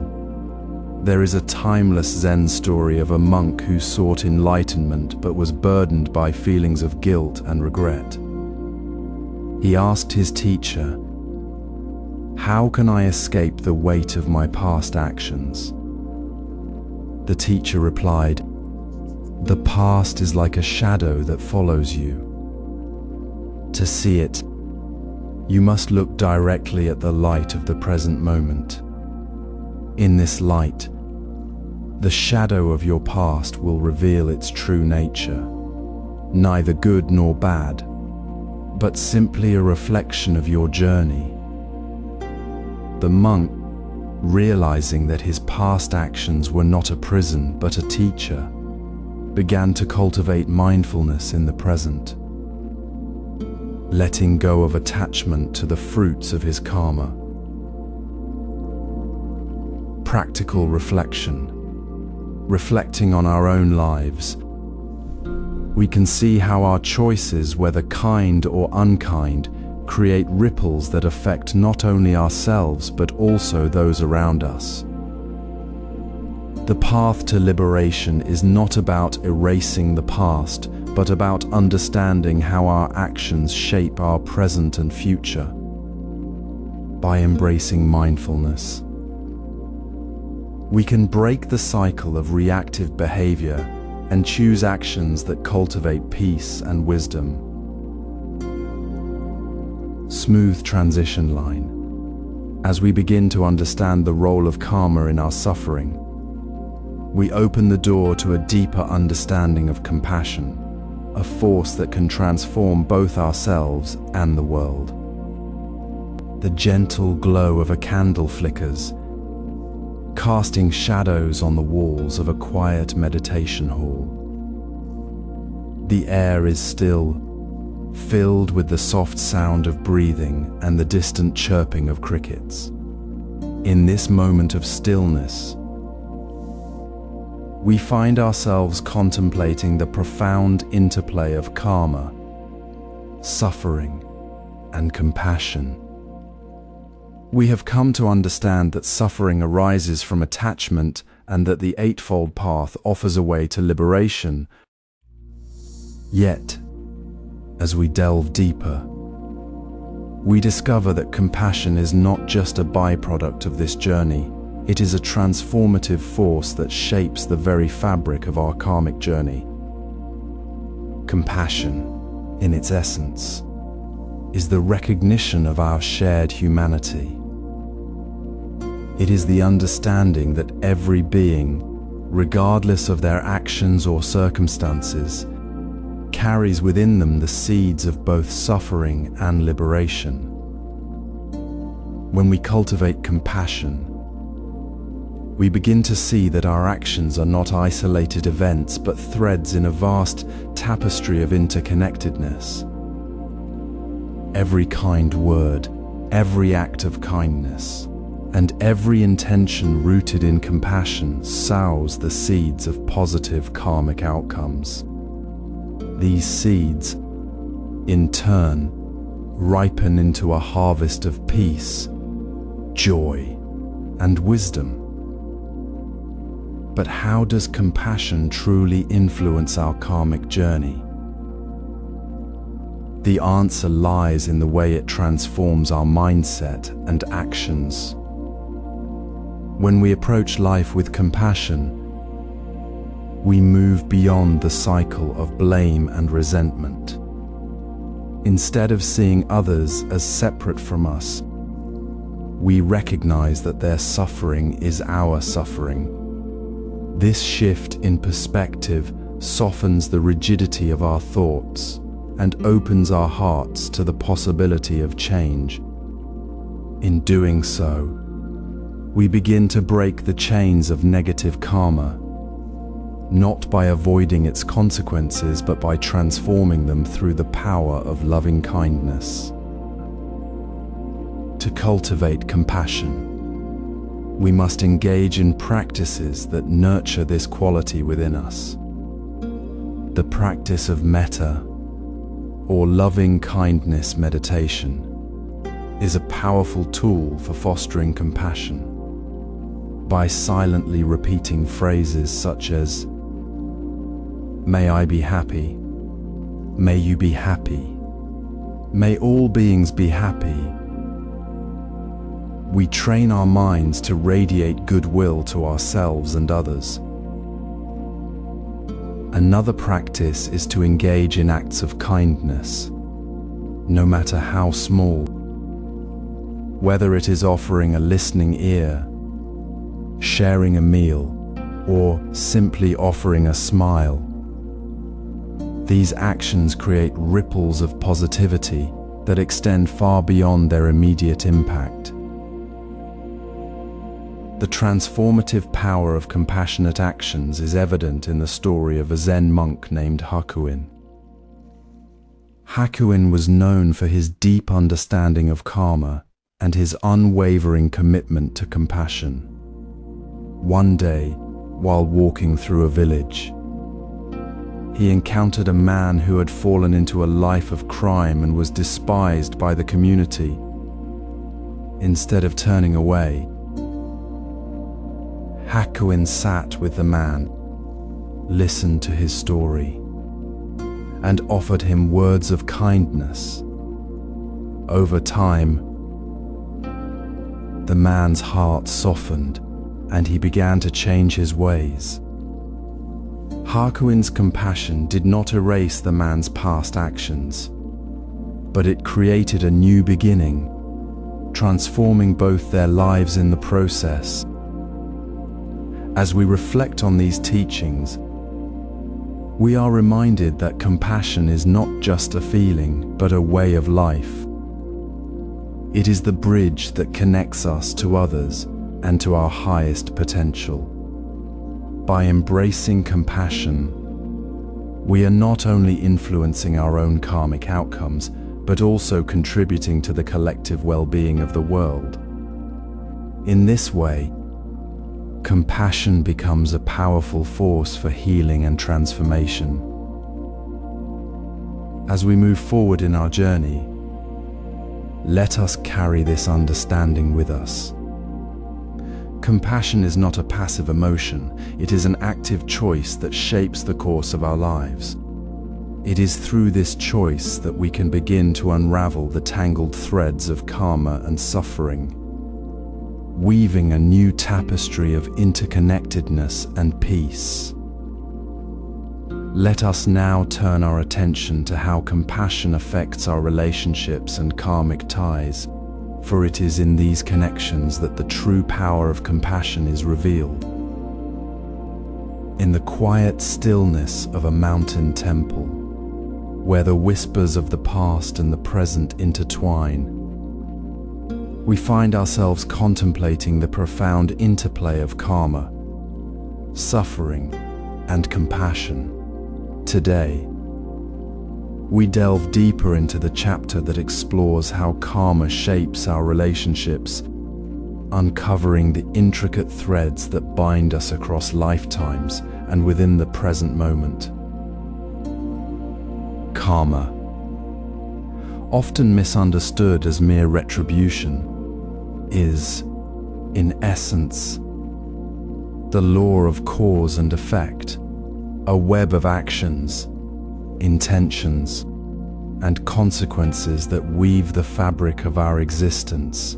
There is a timeless Zen story of a monk who sought enlightenment but was burdened by feelings of guilt and regret. He asked his teacher, "How can I escape the weight of my past actions?" The teacher replied, "The past is like a shadow that follows you. To see it, you must look directly at the light of the present moment. In this light, the shadow of your past will reveal its true nature, neither good nor bad, but simply a reflection of your journey." The monk, realizing that his past actions were not a prison but a teacher, began to cultivate mindfulness in the present, letting go of attachment to the fruits of his karma. Practical reflection. Reflecting on our own lives, we can see how our choices, whether kind or unkind, create ripples that affect not only ourselves but also those around us. The path to liberation is not about erasing the past, but about understanding how our actions shape our present and future. By embracing mindfulness, we can break the cycle of reactive behavior and choose actions that cultivate peace and wisdom. Smooth transition line. As we begin to understand the role of karma in our suffering, we open the door to a deeper understanding of compassion, a force that can transform both ourselves and the world. The gentle glow of a candle flickers, casting shadows on the walls of a quiet meditation hall. The air is still, filled with the soft sound of breathing and the distant chirping of crickets. In this moment of stillness, we find ourselves contemplating the profound interplay of karma, suffering, and compassion. We have come to understand that suffering arises from attachment and that the Eightfold Path offers a way to liberation. Yet, as we delve deeper, we discover that compassion is not just a byproduct of this journey. It is a transformative force that shapes the very fabric of our karmic journey. Compassion, in its essence, is the recognition of our shared humanity. It is the understanding that every being, regardless of their actions or circumstances, carries within them the seeds of both suffering and liberation. When we cultivate compassion, we begin to see that our actions are not isolated events, but threads in a vast tapestry of interconnectedness. Every kind word, every act of kindness, and every intention rooted in compassion sows the seeds of positive karmic outcomes. These seeds, in turn, ripen into a harvest of peace, joy, and wisdom. But how does compassion truly influence our karmic journey? The answer lies in the way it transforms our mindset and actions. When we approach life with compassion, we move beyond the cycle of blame and resentment. Instead of seeing others as separate from us, we recognize that their suffering is our suffering. This shift in perspective softens the rigidity of our thoughts and opens our hearts to the possibility of change. In doing so, we begin to break the chains of negative karma, not by avoiding its consequences, but by transforming them through the power of loving kindness. To cultivate compassion, we must engage in practices that nurture this quality within us. The practice of metta, or loving kindness meditation, is a powerful tool for fostering compassion. By silently repeating phrases such as, "May I be happy," "May you be happy," "May all beings be happy," we train our minds to radiate goodwill to ourselves and others. Another practice is to engage in acts of kindness, no matter how small. Whether it is offering a listening ear, sharing a meal, or simply offering a smile, these actions create ripples of positivity that extend far beyond their immediate impact. The transformative power of compassionate actions is evident in the story of a Zen monk named Hakuin. Hakuin was known for his deep understanding of karma and his unwavering commitment to compassion. One day, while walking through a village, he encountered a man who had fallen into a life of crime and was despised by the community. Instead of turning away, Hakuin sat with the man, listened to his story, and offered him words of kindness. Over time, the man's heart softened and he began to change his ways. Hakuin's compassion did not erase the man's past actions, but it created a new beginning, transforming both their lives in the process. As we reflect on these teachings, we are reminded that compassion is not just a feeling, but a way of life. It is the bridge that connects us to others and to our highest potential. By embracing compassion, we are not only influencing our own karmic outcomes, but also contributing to the collective well-being of the world. In this way, compassion becomes a powerful force for healing and transformation. As we move forward in our journey, let us carry this understanding with us. Compassion is not a passive emotion, it is an active choice that shapes the course of our lives. It is through this choice that we can begin to unravel the tangled threads of karma and suffering, weaving a new tapestry of interconnectedness and peace. Let us now turn our attention to how compassion affects our relationships and karmic ties, for it is in these connections that the true power of compassion is revealed. In the quiet stillness of a mountain temple, where the whispers of the past and the present intertwine, we find ourselves contemplating the profound interplay of karma, suffering, and compassion. Today, we delve deeper into the chapter that explores how karma shapes our relationships, uncovering the intricate threads that bind us across lifetimes and within the present moment. Karma, often misunderstood as mere retribution, is, in essence, the law of cause and effect, a web of actions, intentions, and consequences that weave the fabric of our existence.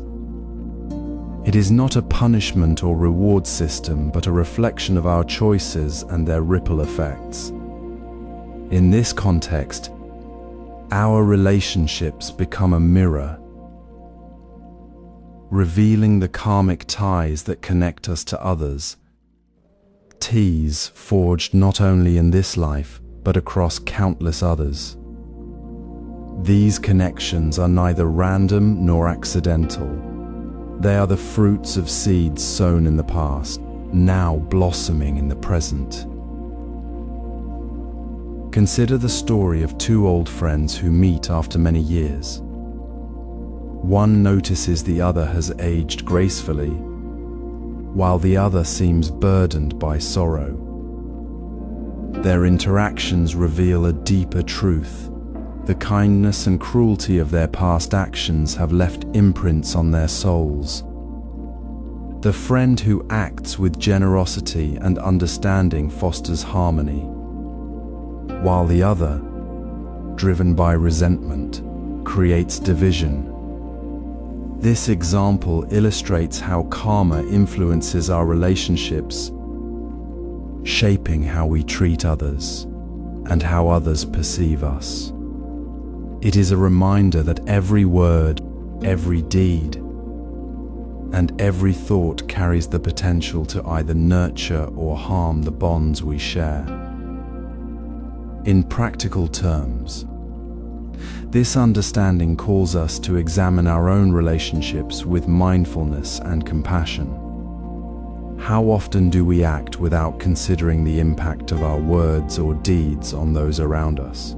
It is not a punishment or reward system, but a reflection of our choices and their ripple effects. In this context, our relationships become a mirror, revealing the karmic ties that connect us to others, ties forged not only in this life, but across countless others. These connections are neither random nor accidental. They are the fruits of seeds sown in the past, now blossoming in the present. Consider the story of two old friends who meet after many years. One notices the other has aged gracefully, while the other seems burdened by sorrow. Their interactions reveal a deeper truth. The kindness and cruelty of their past actions have left imprints on their souls. The friend who acts with generosity and understanding fosters harmony, while the other, driven by resentment, creates division. This example illustrates how karma influences our relationships, shaping how we treat others and how others perceive us. It is a reminder that every word, every deed, and every thought carries the potential to either nurture or harm the bonds we share. In practical terms, this understanding calls us to examine our own relationships with mindfulness and compassion. How often do we act without considering the impact of our words or deeds on those around us?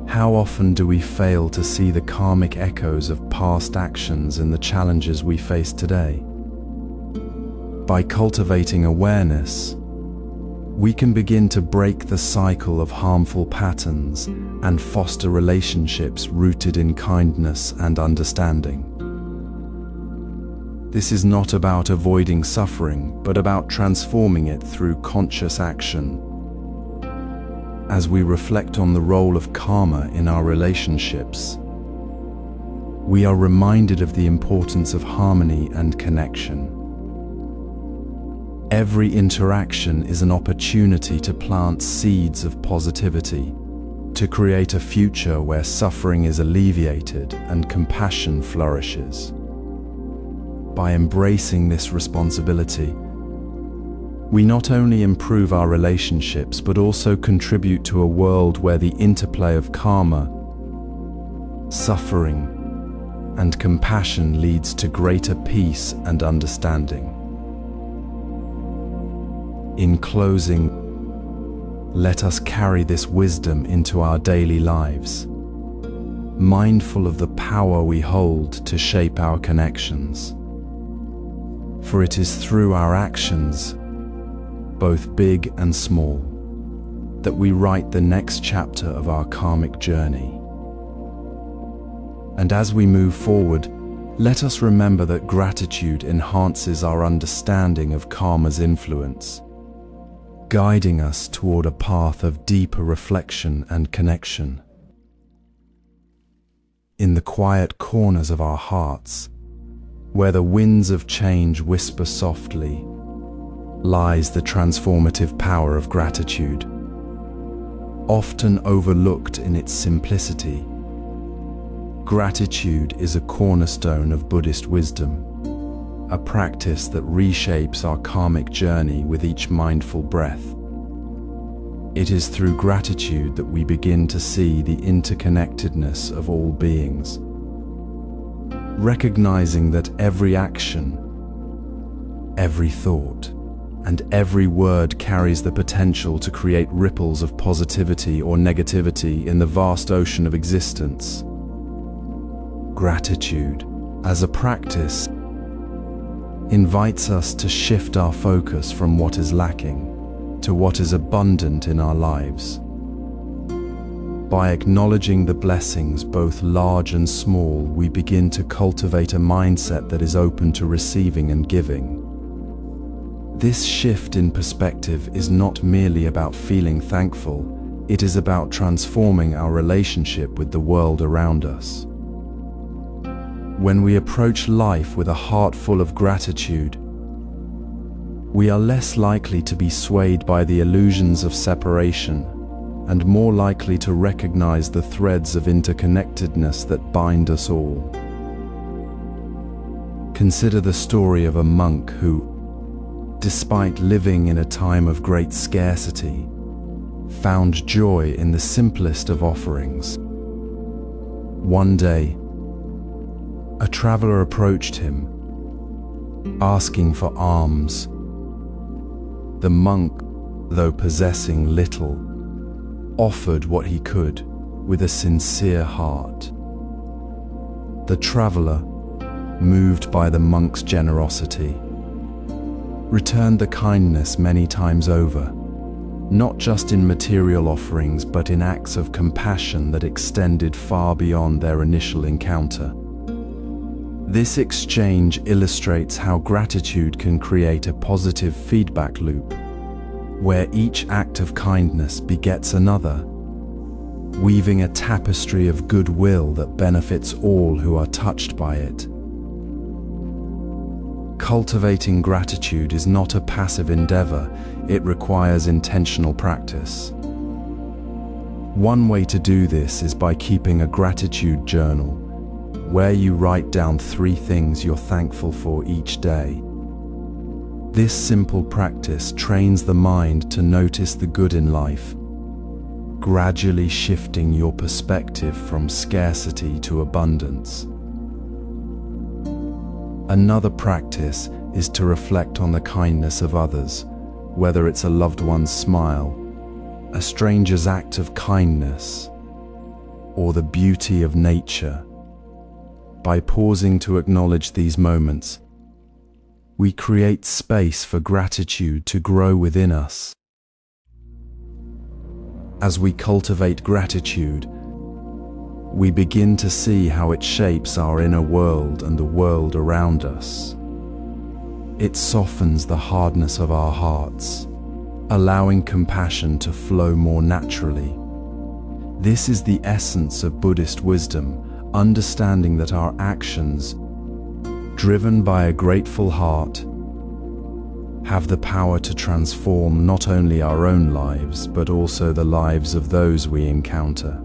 How often do we fail to see the karmic echoes of past actions in the challenges we face today? By cultivating awareness, we can begin to break the cycle of harmful patterns and foster relationships rooted in kindness and understanding. This is not about avoiding suffering, but about transforming it through conscious action. As we reflect on the role of karma in our relationships, we are reminded of the importance of harmony and connection. Every interaction is an opportunity to plant seeds of positivity, to create a future where suffering is alleviated and compassion flourishes. By embracing this responsibility, We not only improve our relationships, but also contribute to a world where the interplay of karma, suffering, and compassion leads to greater peace and understanding. In closing, let us carry this wisdom into our daily lives, mindful of the power we hold to shape our connections. For it is through our actions, both big and small, that we write the next chapter of our karmic journey. And as we move forward, let us remember that gratitude enhances our understanding of karma's influence, guiding us toward a path of deeper reflection and connection. In the quiet corners of our hearts, where the winds of change whisper softly, lies the transformative power of gratitude. Often overlooked in its simplicity, gratitude is a cornerstone of Buddhist wisdom, a practice that reshapes our karmic journey with each mindful breath. It is through gratitude that we begin to see the interconnectedness of all beings, recognizing that every action, every thought, and every word carries the potential to create ripples of positivity or negativity in the vast ocean of existence. Gratitude, as a practice, invites us to shift our focus from what is lacking to what is abundant in our lives. By acknowledging the blessings, both large and small, we begin to cultivate a mindset that is open to receiving and giving. This shift in perspective is not merely about feeling thankful, it is about transforming our relationship with the world around us. When we approach life with a heart full of gratitude, we are less likely to be swayed by the illusions of separation and more likely to recognize the threads of interconnectedness that bind us all. Consider the story of a monk who, despite living in a time of great scarcity, found joy in the simplest of offerings. One day, a traveler approached him, asking for alms. The monk, though possessing little, offered what he could with a sincere heart. The traveler, moved by the monk's generosity, returned the kindness many times over, not just in material offerings but in acts of compassion that extended far beyond their initial encounter. This exchange illustrates how gratitude can create a positive feedback loop, where each act of kindness begets another, weaving a tapestry of goodwill that benefits all who are touched by it. Cultivating gratitude is not a passive endeavor, it requires intentional practice. One way to do this is by keeping a gratitude journal, where you write down 3 things you're thankful for each day. This simple practice trains the mind to notice the good in life, gradually shifting your perspective from scarcity to abundance. Another practice is to reflect on the kindness of others, whether it's a loved one's smile, a stranger's act of kindness, or the beauty of nature. By pausing to acknowledge these moments, we create space for gratitude to grow within us. As we cultivate gratitude, we begin to see how it shapes our inner world and the world around us. It softens the hardness of our hearts, allowing compassion to flow more naturally. This is the essence of Buddhist wisdom, understanding that our actions, driven by a grateful heart, have the power to transform not only our own lives, but also the lives of those we encounter.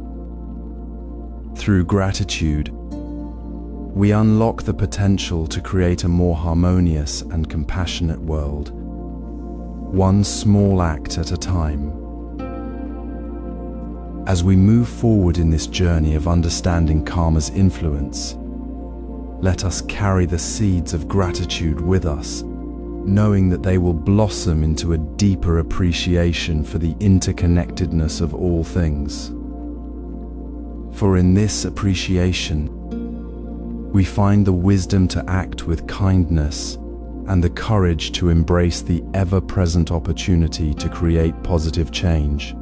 Through gratitude, we unlock the potential to create a more harmonious and compassionate world, one small act at a time. As we move forward in this journey of understanding karma's influence, let us carry the seeds of gratitude with us, knowing that they will blossom into a deeper appreciation for the interconnectedness of all things. For in this appreciation, we find the wisdom to act with kindness and the courage to embrace the ever-present opportunity to create positive change.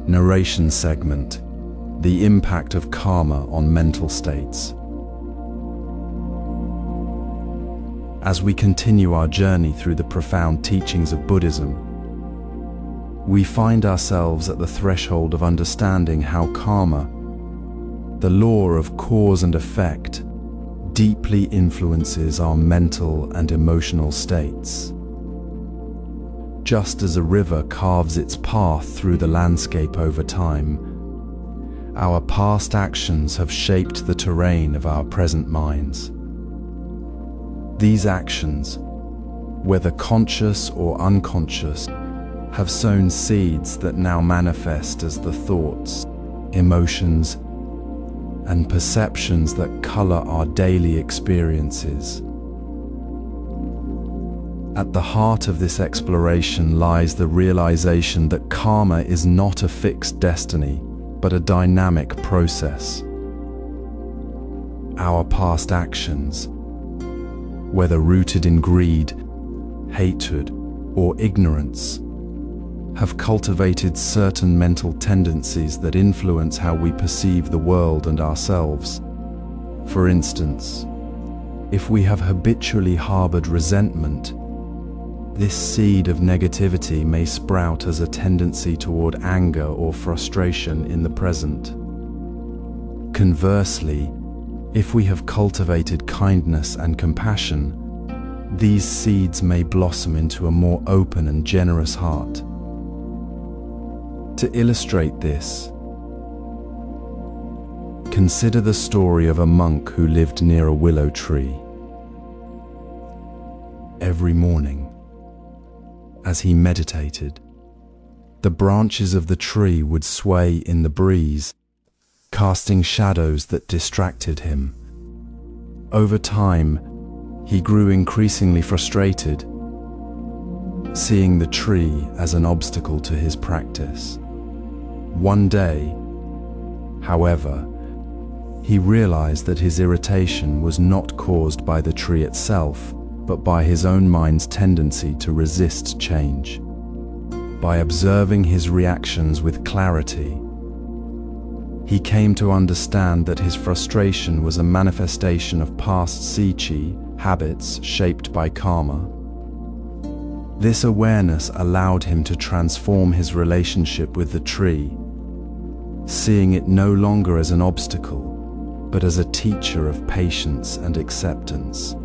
Narration segment: The impact of karma on mental states. As we continue our journey through the profound teachings of Buddhism, we find ourselves at the threshold of understanding how karma, the law of cause and effect, deeply influences our mental and emotional states. Just as a river carves its path through the landscape over time, our past actions have shaped the terrain of our present minds. These actions, whether conscious or unconscious, have sown seeds that now manifest as the thoughts, emotions, and perceptions that color our daily experiences. At the heart of this exploration lies the realization that karma is not a fixed destiny, but a dynamic process. Our past actions, whether rooted in greed, hatred, or ignorance, have cultivated certain mental tendencies that influence how we perceive the world and ourselves. For instance, if we have habitually harbored resentment, this seed of negativity may sprout as a tendency toward anger or frustration in the present. Conversely, if we have cultivated kindness and compassion, these seeds may blossom into a more open and generous heart. To illustrate this, consider the story of a monk who lived near a willow tree. Every morning, as he meditated, the branches of the tree would sway in the breeze, casting shadows that distracted him. Over time, he grew increasingly frustrated, seeing the tree as an obstacle to his practice. One day, however, he realized that his irritation was not caused by the tree itself, but by his own mind's tendency to resist change. By observing his reactions with clarity, he came to understand that his frustration was a manifestation of past siji, habits shaped by karma. This awareness allowed him to transform his relationship with the tree, seeing it no longer as an obstacle, but as a teacher of patience and acceptance.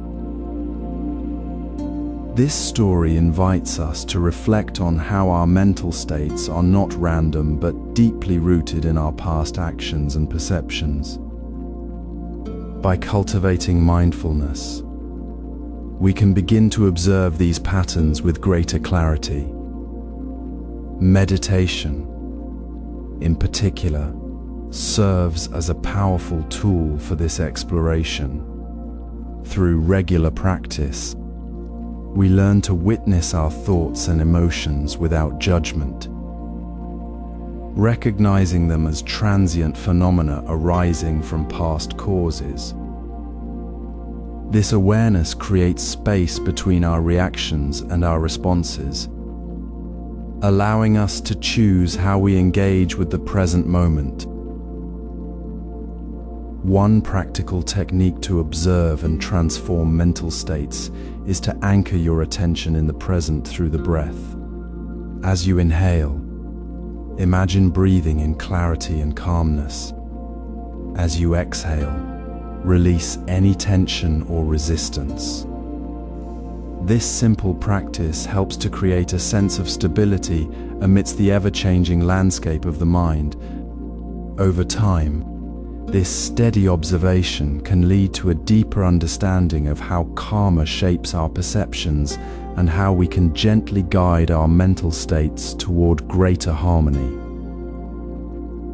This story invites us to reflect on how our mental states are not random but deeply rooted in our past actions and perceptions. By cultivating mindfulness, we can begin to observe these patterns with greater clarity. Meditation, in particular, serves as a powerful tool for this exploration. Through regular practice, we learn to witness our thoughts and emotions without judgment, recognizing them as transient phenomena arising from past causes. This awareness creates space between our reactions and our responses, allowing us to choose how we engage with the present moment. One practical technique to observe and transform mental states is to anchor your attention in the present through the breath. As you inhale, imagine breathing in clarity and calmness. As you exhale, release any tension or resistance. This simple practice helps to create a sense of stability amidst the ever-changing landscape of the mind. Over time, This steady observation can lead to a deeper understanding of how karma shapes our perceptions and how we can gently guide our mental states toward greater harmony.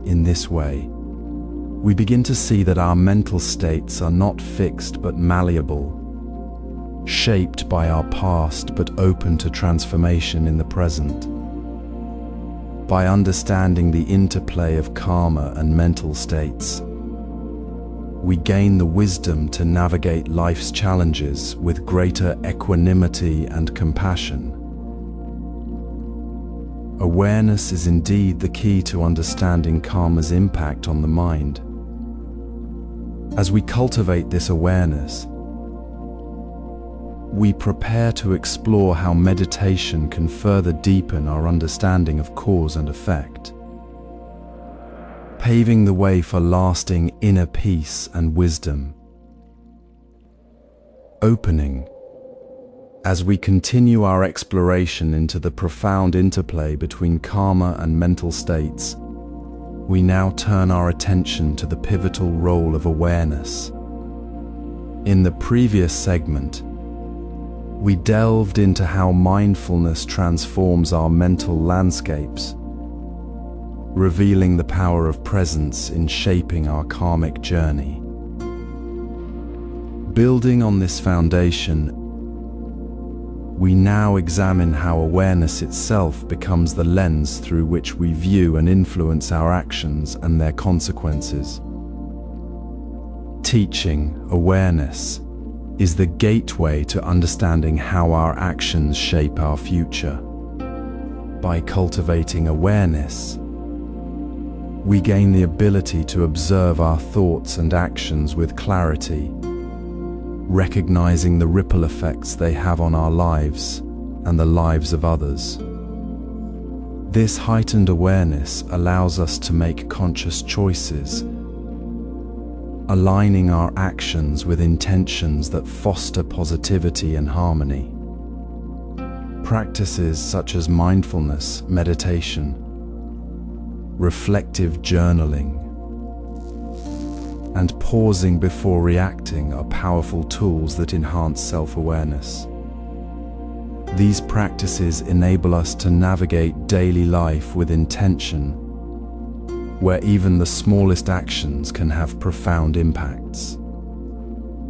In this way, we begin to see that our mental states are not fixed but malleable, shaped by our past but open to transformation in the present. By understanding the interplay of karma and mental states, we gain the wisdom to navigate life's challenges with greater equanimity and compassion. Awareness is indeed the key to understanding karma's impact on the mind. As we cultivate this awareness, we prepare to explore how meditation can further deepen our understanding of cause and effect, paving the way for lasting inner peace and wisdom. Opening. As we continue our exploration into the profound interplay between karma and mental states, we now turn our attention to the pivotal role of awareness. In the previous segment, we delved into how mindfulness transforms our mental landscapes, revealing the power of presence in shaping our karmic journey. Building on this foundation, we now examine how awareness itself becomes the lens through which we view and influence our actions and their consequences. Teaching awareness is the gateway to understanding how our actions shape our future. By cultivating awareness, we gain the ability to observe our thoughts and actions with clarity, recognizing the ripple effects they have on our lives and the lives of others. This heightened awareness allows us to make conscious choices, aligning our actions with intentions that foster positivity and harmony. Practices such as mindfulness, meditation, reflective journaling, and pausing before reacting are powerful tools that enhance self-awareness. These practices enable us to navigate daily life with intention, where even the smallest actions can have profound impacts,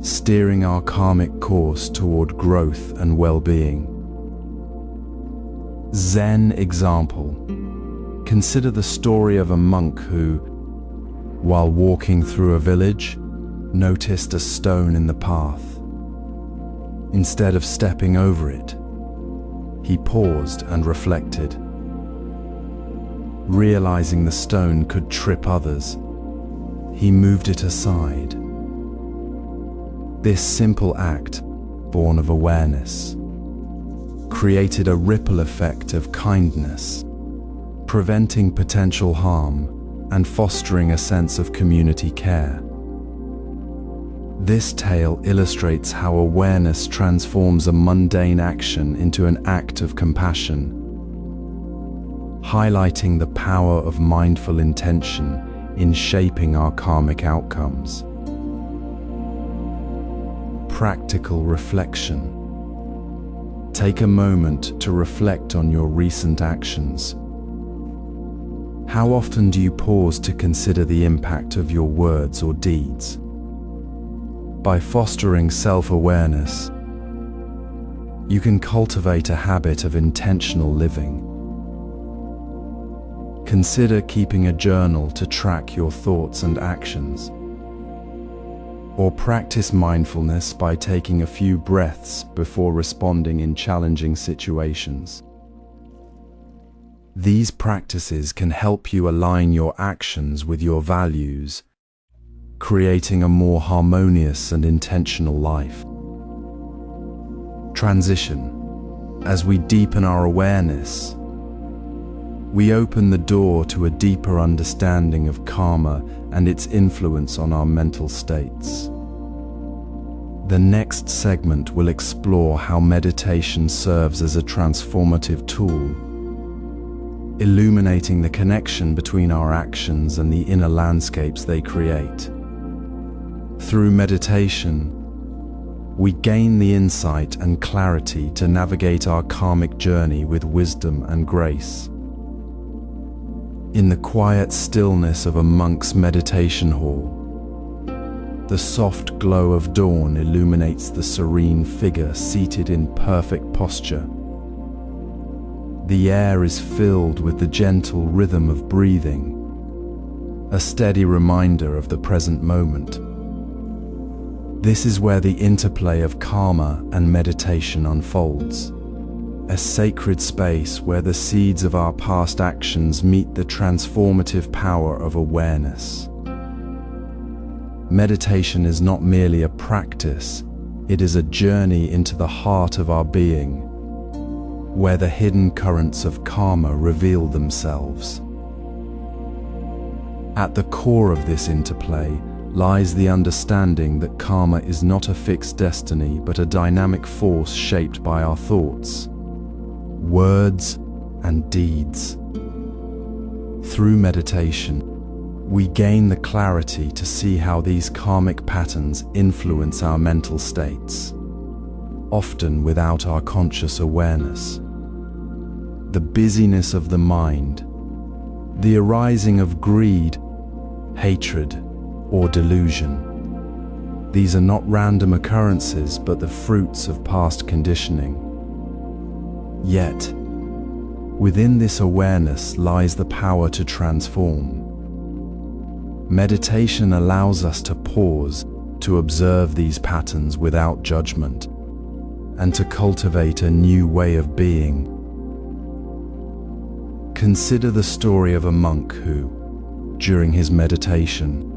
steering our karmic course toward growth and well-being. Zen example. Consider the story of a monk who, while walking through a village, noticed a stone in the path. Instead of stepping over it, he paused and reflected. Realizing the stone could trip others, he moved it aside. This simple act, born of awareness, created a ripple effect of kindness, preventing potential harm and fostering a sense of community care. This tale illustrates how awareness transforms a mundane action into an act of compassion, highlighting the power of mindful intention in shaping our karmic outcomes. Practical reflection. Take a moment to reflect on your recent actions. How often do you pause to consider the impact of your words or deeds? By fostering self-awareness, you can cultivate a habit of intentional living. Consider keeping a journal to track your thoughts and actions. Or practice mindfulness by taking a few breaths before responding in challenging situations. These practices can help you align your actions with your values, creating a more harmonious and intentional life. Transition. As we deepen our awareness, we open the door to a deeper understanding of karma and its influence on our mental states. The next segment will explore how meditation serves as a transformative tool, illuminating the connection between our actions and the inner landscapes they create. Through meditation, we gain the insight and clarity to navigate our karmic journey with wisdom and grace. In the quiet stillness of a monk's meditation hall, the soft glow of dawn illuminates the serene figure seated in perfect posture. The air is filled with the gentle rhythm of breathing, a steady reminder of the present moment. This is where the interplay of karma and meditation unfolds, a sacred space where the seeds of our past actions meet the transformative power of awareness. Meditation is not merely a practice, it is a journey into the heart of our being, where the hidden currents of karma reveal themselves. At the core of this interplay lies the understanding that karma is not a fixed destiny but a dynamic force shaped by our thoughts, words, and deeds. Through meditation, we gain the clarity to see how these karmic patterns influence our mental states, often without our conscious awareness. The busyness of the mind, the arising of greed, hatred, or delusion. These are not random occurrences but the fruits of past conditioning. Yet, within this awareness lies the power to transform. Meditation allows us to pause, to observe these patterns without judgment, and to cultivate a new way of being. Consider the story of a monk who, during his meditation,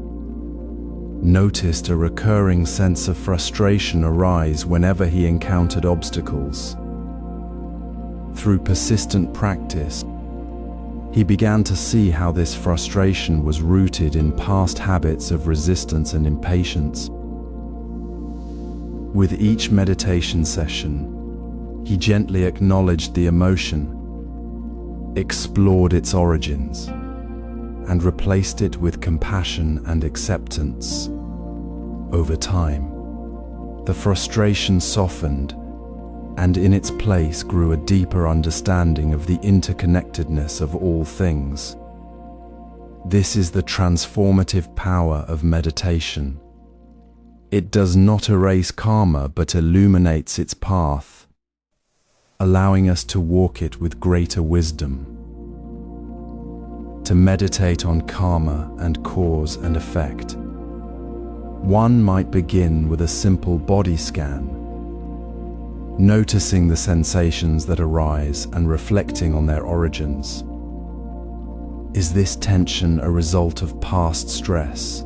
noticed a recurring sense of frustration arise whenever he encountered obstacles. Through persistent practice, he began to see how this frustration was rooted in past habits of resistance and impatience. With each meditation session, he gently acknowledged the emotion, explored its origins, and replaced it with compassion and acceptance. Over time, the frustration softened, and in its place grew a deeper understanding of the interconnectedness of all things. This is the transformative power of meditation. It does not erase karma but illuminates its path, allowing us to walk it with greater wisdom. To meditate on karma and cause and effect, one might begin with a simple body scan, noticing the sensations that arise and reflecting on their origins. Is this tension a result of past stress?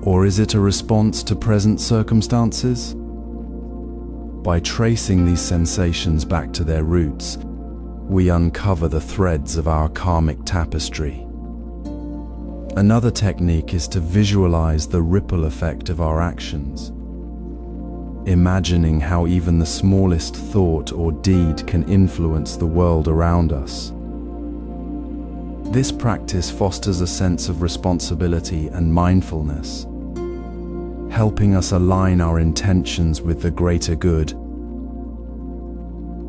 Or is it a response to present circumstances? By tracing these sensations back to their roots, we uncover the threads of our karmic tapestry. Another technique is to visualize the ripple effect of our actions, imagining how even the smallest thought or deed can influence the world around us. This practice fosters a sense of responsibility and mindfulness, helping us align our intentions with the greater good.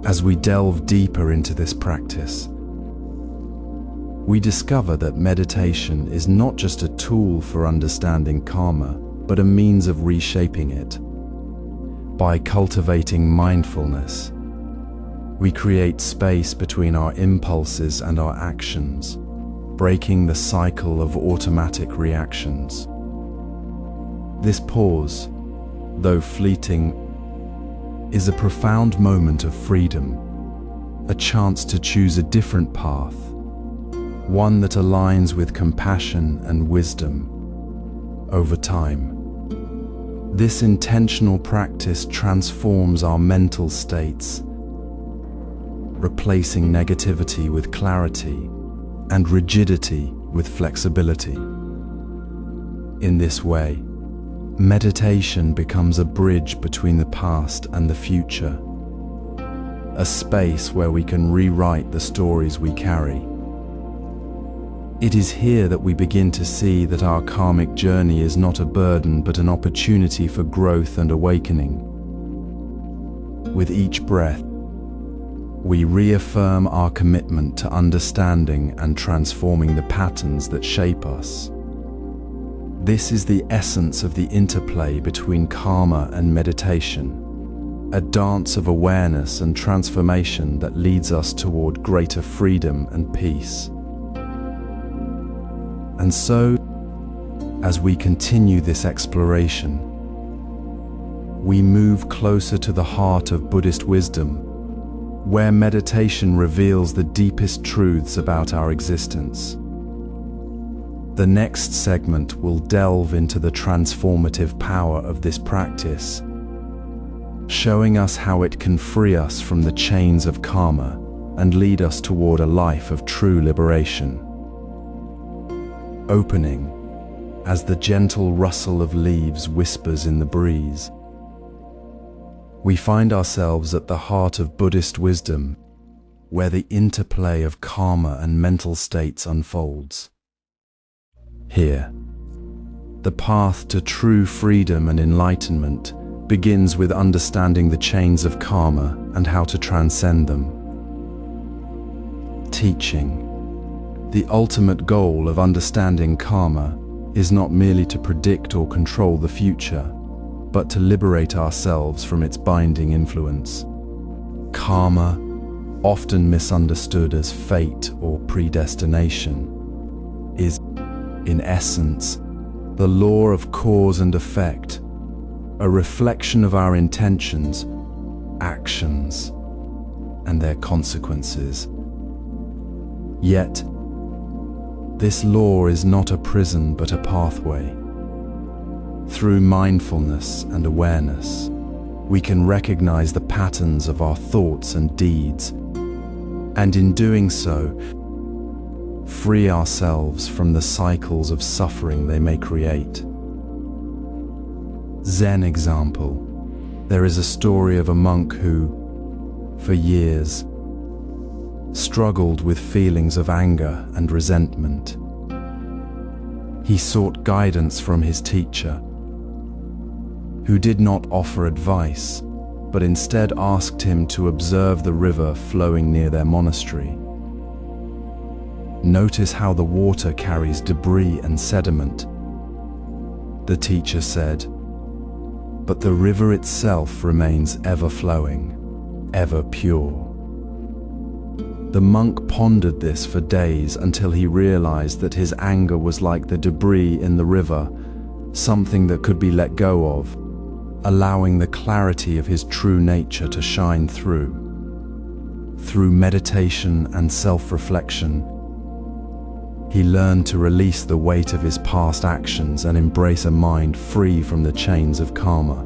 As we delve deeper into this practice, we discover that meditation is not just a tool for understanding karma, but a means of reshaping it. By cultivating mindfulness, we create space between our impulses and our actions, breaking the cycle of automatic reactions. This pause, though fleeting, is a profound moment of freedom, a chance to choose a different path, one that aligns with compassion and wisdom. Over time, this intentional practice transforms our mental states, replacing negativity with clarity and rigidity with flexibility. In this way, meditation becomes a bridge between the past and the future, a space where we can rewrite the stories we carry. It is here that we begin to see that our karmic journey is not a burden but an opportunity for growth and awakening. With each breath, we reaffirm our commitment to understanding and transforming the patterns that shape us. This is the essence of the interplay between karma and meditation, a dance of awareness and transformation that leads us toward greater freedom and peace. And so, as we continue this exploration, we move closer to the heart of Buddhist wisdom, where meditation reveals the deepest truths about our existence. The next segment will delve into the transformative power of this practice, showing us how it can free us from the chains of karma and lead us toward a life of true liberation. Opening, as the gentle rustle of leaves whispers in the breeze, we find ourselves at the heart of Buddhist wisdom, where the interplay of karma and mental states unfolds. Here, the path to true freedom and enlightenment begins with understanding the chains of karma and how to transcend them. Teaching. The ultimate goal of understanding karma is not merely to predict or control the future, but to liberate ourselves from its binding influence. Karma, often misunderstood as fate or predestination, is, in essence, the law of cause and effect, a reflection of our intentions, actions, and their consequences. Yet, this law is not a prison but a pathway. Through mindfulness and awareness, we can recognize the patterns of our thoughts and deeds, and in doing so, free ourselves from the cycles of suffering they may create. Zen example. There is a story of a monk who, for years, struggled with feelings of anger and resentment. He sought guidance from his teacher, who did not offer advice, but instead asked him to observe the river flowing near their monastery. Notice how the water carries debris and sediment, the teacher said, but the river itself remains ever flowing, ever pure. The monk pondered this for days until he realized that his anger was like the debris in the river, something that could be let go of, allowing the clarity of his true nature to shine through. Through meditation and self-reflection, he learned to release the weight of his past actions and embrace a mind free from the chains of karma.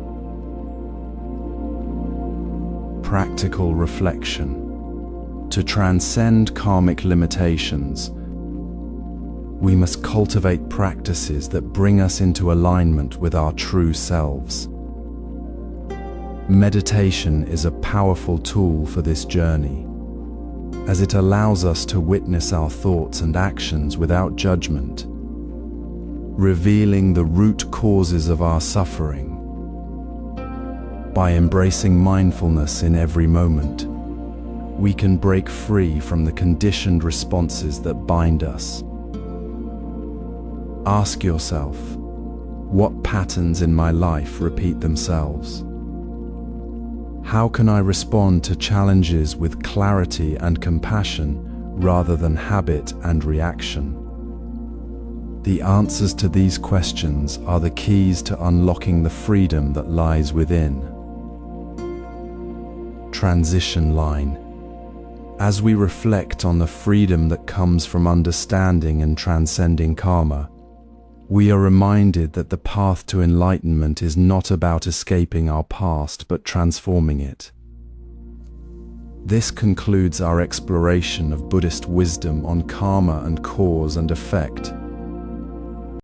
Practical reflection. To transcend karmic limitations, we must cultivate practices that bring us into alignment with our true selves. Meditation is a powerful tool for this journey, as it allows us to witness our thoughts and actions without judgment, revealing the root causes of our suffering. By embracing mindfulness in every moment, we can break free from the conditioned responses that bind us. Ask yourself, what patterns in my life repeat themselves? How can I respond to challenges with clarity and compassion rather than habit and reaction? The answers to these questions are the keys to unlocking the freedom that lies within. Transition line. As we reflect on the freedom that comes from understanding and transcending karma, we are reminded that the path to enlightenment is not about escaping our past but transforming it. This concludes our exploration of Buddhist wisdom on karma and cause and effect.